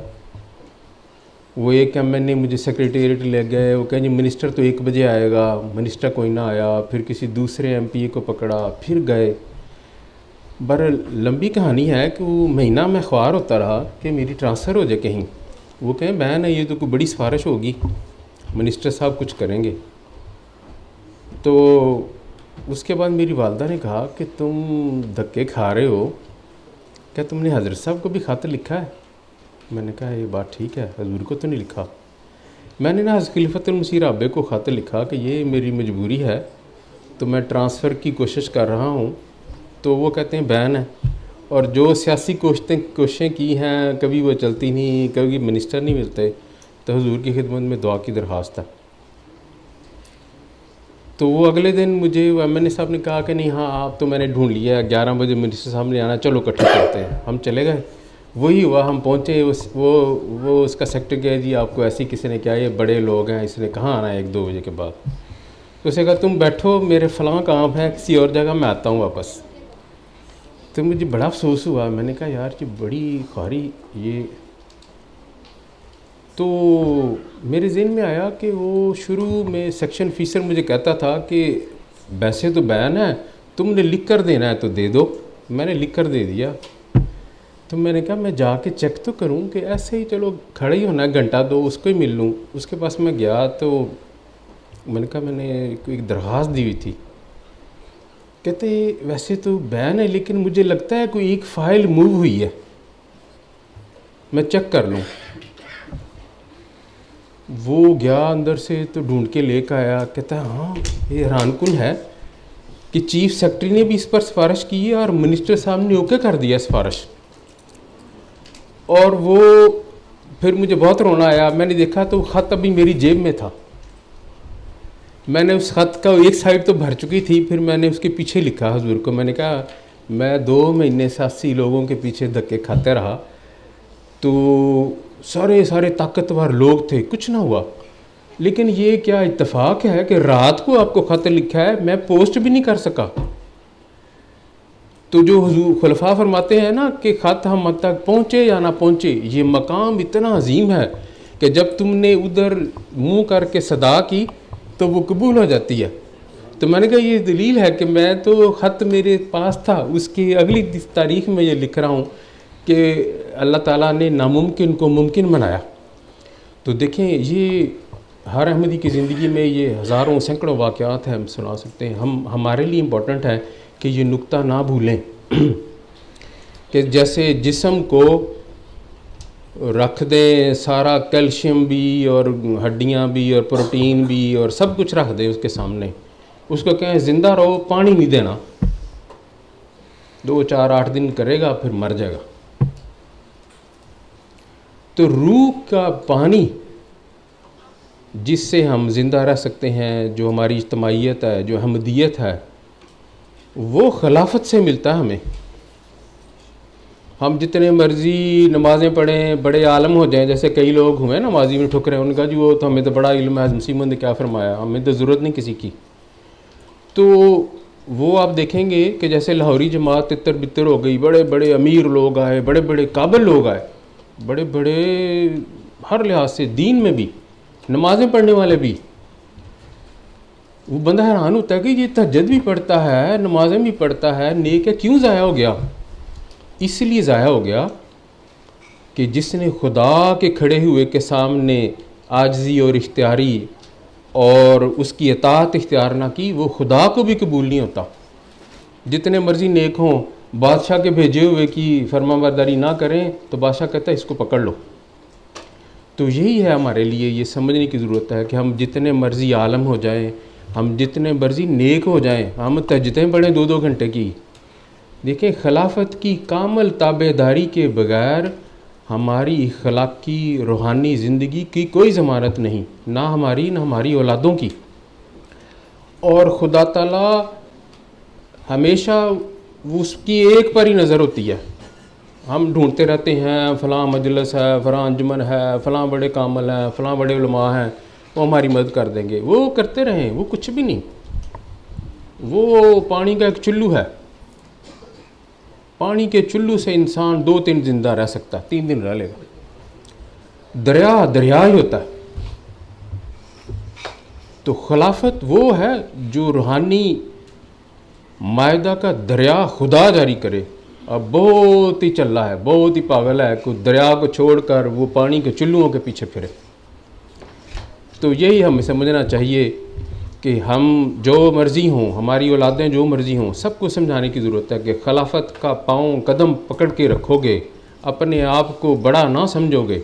وہ ایک ایم این اے مجھے سیکریٹریٹ لے گئے، وہ کہیں جی منسٹر تو 1 بجے آئے گا، منسٹر کوئی نہ آیا. پھر کسی دوسرے ایم پی اے کو پکڑا، پھر گئے. لمبی کہانی ہے کہ وہ مہینہ میں خوار ہوتا رہا کہ میری ٹرانسفر ہو جائے کہیں. وہ کہیں بہن ہے یہ تو کوئی بڑی سفارش ہوگی، منسٹر صاحب کچھ کریں گے. تو اس کے بعد میری والدہ نے کہا کہ تم دھکے کھا رہے ہو، کیا تم نے حضرت صاحب کو بھی خط لکھا ہے؟ میں نے کہا یہ بات ٹھیک ہے، حضور کو تو نہیں لکھا. میں نے حضرت خلیفۃ المسیح رابع کو خط لکھا کہ یہ میری مجبوری ہے تو میں ٹرانسفر کی کوشش کر رہا ہوں. تو وہ کہتے ہیں بین ہے، اور جو سیاسی کوششیں کی ہیں کبھی وہ چلتی نہیں، کبھی منسٹر نہیں ملتے. تو حضور کی خدمت میں دعا کی درخواست ہے. تو وہ اگلے دن مجھے وہ ایم این اے صاحب نے کہا کہ نہیں ہاں آپ تو میں نے ڈھونڈ لیا ہے، 11 بجے منسٹر صاحب نے آنا، چلو اکٹھے چلتے ہیں. ہم چلے گئے، وہی ہوا. ہم پہنچے، وہ اس کا سیکٹر کہا جی آپ کو ایسی کسی نے کیا، یہ بڑے لوگ ہیں، اس نے کہاں آنا ہے 1-2 بجے کے بعد. تو اسے کہا تم بیٹھو، میرے فلاں کام ہے کسی اور جگہ، میں آتا ہوں واپس. تو مجھے بڑا افسوس ہوا. میں نے کہا یار یہ بڑی خواری. یہ تو میرے ذہن میں آیا کہ وہ شروع میں سیکشن آفیسر مجھے کہتا تھا کہ ویسے تو بین ہے، تم نے لکھ کر دینا ہے تو دے دو. میں نے لکھ کر دے دیا. تو میں نے کہا میں جا کے چیک تو کروں کہ ایسے ہی چلو کھڑا ہی ہونا ہے 1-2 اس کو ہی مل لوں. اس کے پاس میں گیا تو میں نے کہا میں نے ایک درخواست دی ہوئی تھی. کہتے ویسے تو بین ہے لیکن مجھے لگتا ہے کوئی ایک فائل موو ہوئی ہے، میں چیک کر لوں. وہ گیا اندر سے تو ڈھونڈ کے لے کے آیا. کہتا ہے ہاں یہ حیران کن ہے کہ چیف سیکرٹری نے بھی اس پر سفارش کی ہے اور منسٹر صاحب نے اوکے کر دیا سفارش. اور وہ پھر مجھے بہت رونا آیا. میں نے دیکھا تو خط ابھی میری جیب میں تھا. میں نے اس خط کا ایک سائڈ تو بھر چکی تھی، پھر میں نے اس کے پیچھے لکھا حضور کو. میں نے کہا میں 2 مہینے سے 80 لوگوں کے پیچھے دھکے کھاتے رہا، تو سارے طاقتور لوگ تھے، کچھ نہ ہوا. لیکن یہ کیا اتفاق ہے کہ رات کو آپ کو خط لکھا ہے، میں پوسٹ بھی نہیں کر سکا. تو جو حضور خلفاء فرماتے ہیں نا کہ خط ہم تک پہنچے یا نہ پہنچے، یہ مقام اتنا عظیم ہے کہ جب تم نے ادھر منہ کر کے صدا کی تو وہ قبول ہو جاتی ہے. تو میں نے کہا یہ دلیل ہے کہ میں تو خط میرے پاس تھا، اس کی اگلی تاریخ میں یہ لکھ رہا ہوں کہ اللہ تعالیٰ نے ناممکن کو ممکن بنایا. تو دیکھیں یہ ہر احمدی کی زندگی میں یہ ہزاروں سینکڑوں واقعات ہیں، ہم سنا سکتے ہیں. ہمارے لیے امپورٹنٹ ہے کہ یہ نقطہ نہ بھولیں کہ جیسے جسم کو रख दें, सारा कैल्शियम भी और हड्डियां भी और प्रोटीन भी और सब कुछ रख दें उसके सामने, उसको कहें ज़िंदा रहो, पानी नहीं देना, 2 4 8 दिन करेगा फिर मर जाएगा। तो रूह का पानी जिससे हम ज़िंदा रह सकते हैं, जो हमारी इज्तमाइयत है, जो अहमदियत है, वो खिलाफत से मिलता है हमें। हम जितने मर्ज़ी नमाज़ें पढ़ें, बड़े आलम हो जाएं, जैसे कई लोग हुए नमाजी में ठुकरे, उनका जी वो तो हमें तो बड़ा इल्म है, मसीह ने क्या फरमाया, हमें तो ज़रूरत नहीं किसी की। तो वो आप देखेंगे कि जैसे लाहौरी जमात तितर बितर हो गई, बड़े बड़े अमीर लोग आए, बड़े बड़े काबिल लोग आए, बड़े बड़े हर लिहाज से, दीन में भी, नमाज़ें पढ़ने वाले भी। वो बंदा हैरान होता है कि ये तहज्जुद भी पढ़ता है, नमाज़ें भी पढ़ता है, नेक है, क्यों ज़ाया हो गया? इसलिए ज़ाया हो गया कि जिसने खुदा के खड़े हुए के सामने आजिज़ी और इख्तियारी और उसकी अताअत इख्तियार ना की, वो खुदा को भी कबूल नहीं होता। जितने मर्ज़ी नेक हों, बादशाह के भेजे हुए की फरमाबरदारी ना करें तो बादशाह कहता है इसको पकड़ लो। तो यही है हमारे लिए, ये समझने की ज़रूरत है कि हम जितने मर्ज़ी आलम हो जाएं, हम जितने मर्ज़ी नेक हो जाएं, हम तहज्जुदें पढ़ें 2 घंटे की, देखें खिलाफत की कामल ताबेदारी के बग़ैर हमारी अखलाकी रूहानी ज़िंदगी की कोई ज़मानत नहीं, ना हमारी औलादों की। और खुदा ताला हमेशा उसकी एक पर ही नज़र होती है। हम ढूंढते रहते हैं फ़लाँ मजलिस है, फ़लाँ अंजुमन है, फ़लाँ बड़े कामल हैं, फ़लाँ बड़े उलमा हैं, वो हमारी मदद कर देंगे। वो करते रहें, वो कुछ भी नहीं, वो पानी का एक चुल्लू है। पानी के चुल्लू से इंसान 2-3 ज़िंदा रह सकता है, 3 दिन रह लेगा। दरिया ही होता है। तो खिलाफत वो है जो रूहानी मायदा का दरिया खुदा जारी करे। अब बहुत ही चल रहा है, बहुत ही पागल है, कोई दरिया को छोड़कर वो पानी के चुल्लुओं के पीछे फिरे। तो यही हमें समझना चाहिए कि हम जो मर्ज़ी हों, हमारी औलादें जो मर्ज़ी हों, सबको समझाने की ज़रूरत है कि खिलाफत का पाँव कदम पकड़ के रखोगे, अपने आप को बड़ा ना समझोगे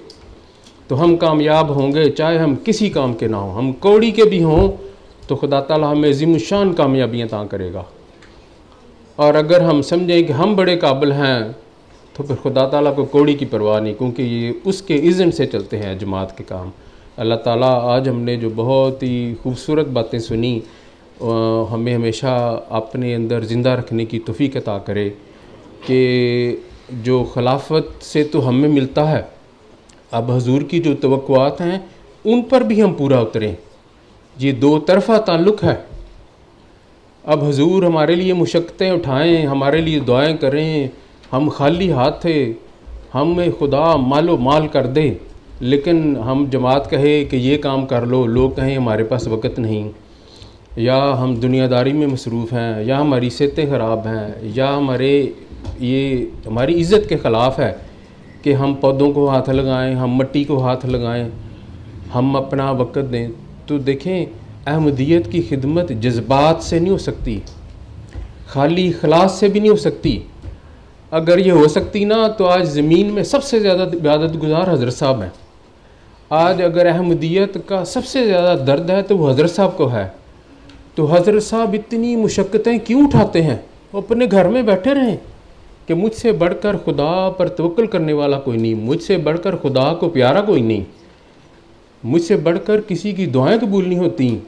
तो हम कामयाब होंगे, चाहे हम किसी काम के ना हों। हम कौड़ी के भी हों तो खुदा ताला हमें ज़िम्मेशान कामयाबियाँ अता करेगा। और अगर हम समझें कि हम बड़े काबिल हैं तो फिर खुदा ताला को कौड़ी की परवाह नहीं, क्योंकि ये उसके इज़्न से चलते हैं जमात के काम। अल्लाह ताला आज हमने जो बहुत ही खूबसूरत बातें सुनी, हमें हमेशा अपने अंदर ज़िंदा रखने की तौफ़ीक़ अता करे कि जो खिलाफत से तो हमें मिलता है, अब हुज़ूर की जो तवक्कुआत हैं उन पर भी हम पूरा उतरें। ये 2 तरफ़ा ताल्लुक़ है। अब हुज़ूर हमारे लिए मुशक्क़तें उठाएं, हमारे लिए दुआएं करें, हम खाली हाथ थे, हमें खुदा मालो माल कर दे, लेकिन हम जमात कहे कि ये काम कर लो, लोग कहें हमारे पास वक़्त नहीं, या हम दुनियादारी में मसरूफ़ हैं, या हमारी सेहतें ख़राब हैं, या हमारी इज़्ज़त के ख़िलाफ़ है कि हम पौधों को हाथ लगाएं, हम मिट्टी को हाथ लगाएं, हम अपना वक़्त दें। तो देखें, अहमदियत की खिदमत जज्बात से नहीं हो सकती, खाली इखलास से भी नहीं हो सकती। अगर ये हो सकती ना तो आज ज़मीन में सबसे ज़्यादा इबादत गुज़ार हज़रत साहब हैं। आज अगर अहमदियत का सबसे ज़्यादा दर्द है तो वो हज़रत साहब को है। तो हज़रत साहब इतनी मुशक्क़तें क्यों उठाते हैं? वो अपने घर में बैठे रहें कि मुझसे बढ़कर खुदा पर तवक्कुल करने वाला कोई नहीं, मुझसे बढ़कर खुदा को प्यारा कोई नहीं, मुझसे बढ़कर किसी की दुआएं कबूल नहीं होती।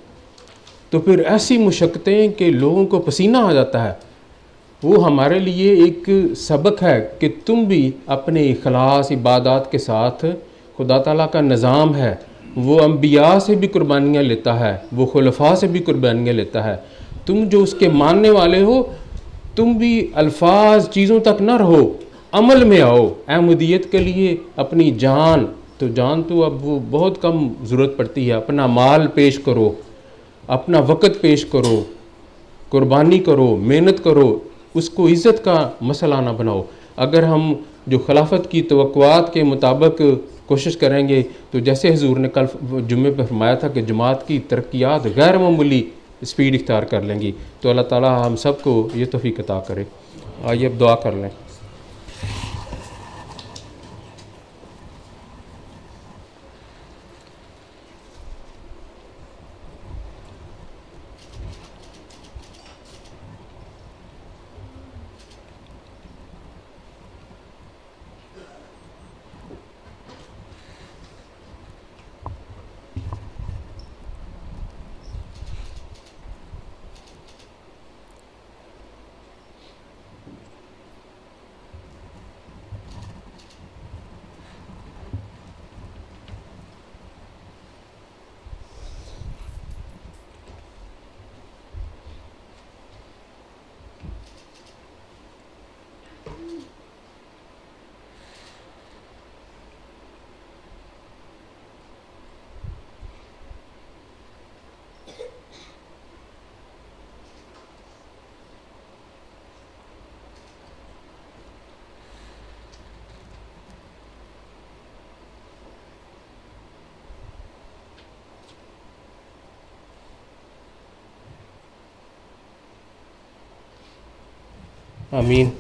तो फिर ऐसी मुशक्क़तें कि लोगों को पसीना आ जाता है, वो हमारे लिए एक सबक है कि तुम भी अपने इखलास इबादत के साथ, खुदा ताला का निज़ाम है, वो अंबिया से भी कुर्बानियाँ लेता है, वो खुलफा से भी कुर्बानियाँ लेता है। तुम जो उसके मानने वाले हो, तुम भी अल्फाज चीज़ों तक ना रहो, अमल में आओ। अहमदियत के लिए अपनी जान तो अब वो बहुत कम ज़रूरत पड़ती है, अपना माल पेश करो, अपना वक़्त पेश करो, कुर्बानी करो, मेहनत करो, उसको इज़्ज़त का मसला ना बनाओ। अगर हम जो खिलाफत की तवक्कुआत के मुताबिक कोशिश करेंगे तो जैसे हुज़ूर ने कल जुम्मे पर फरमाया था कि जमात की तरक्यात गैर मामूली स्पीड इख्तियार कर लेंगी। तो अल्लाह ताला हम सबको ये तौफ़ीक़ अता करे। आइए अब दुआ कर लें। آمین.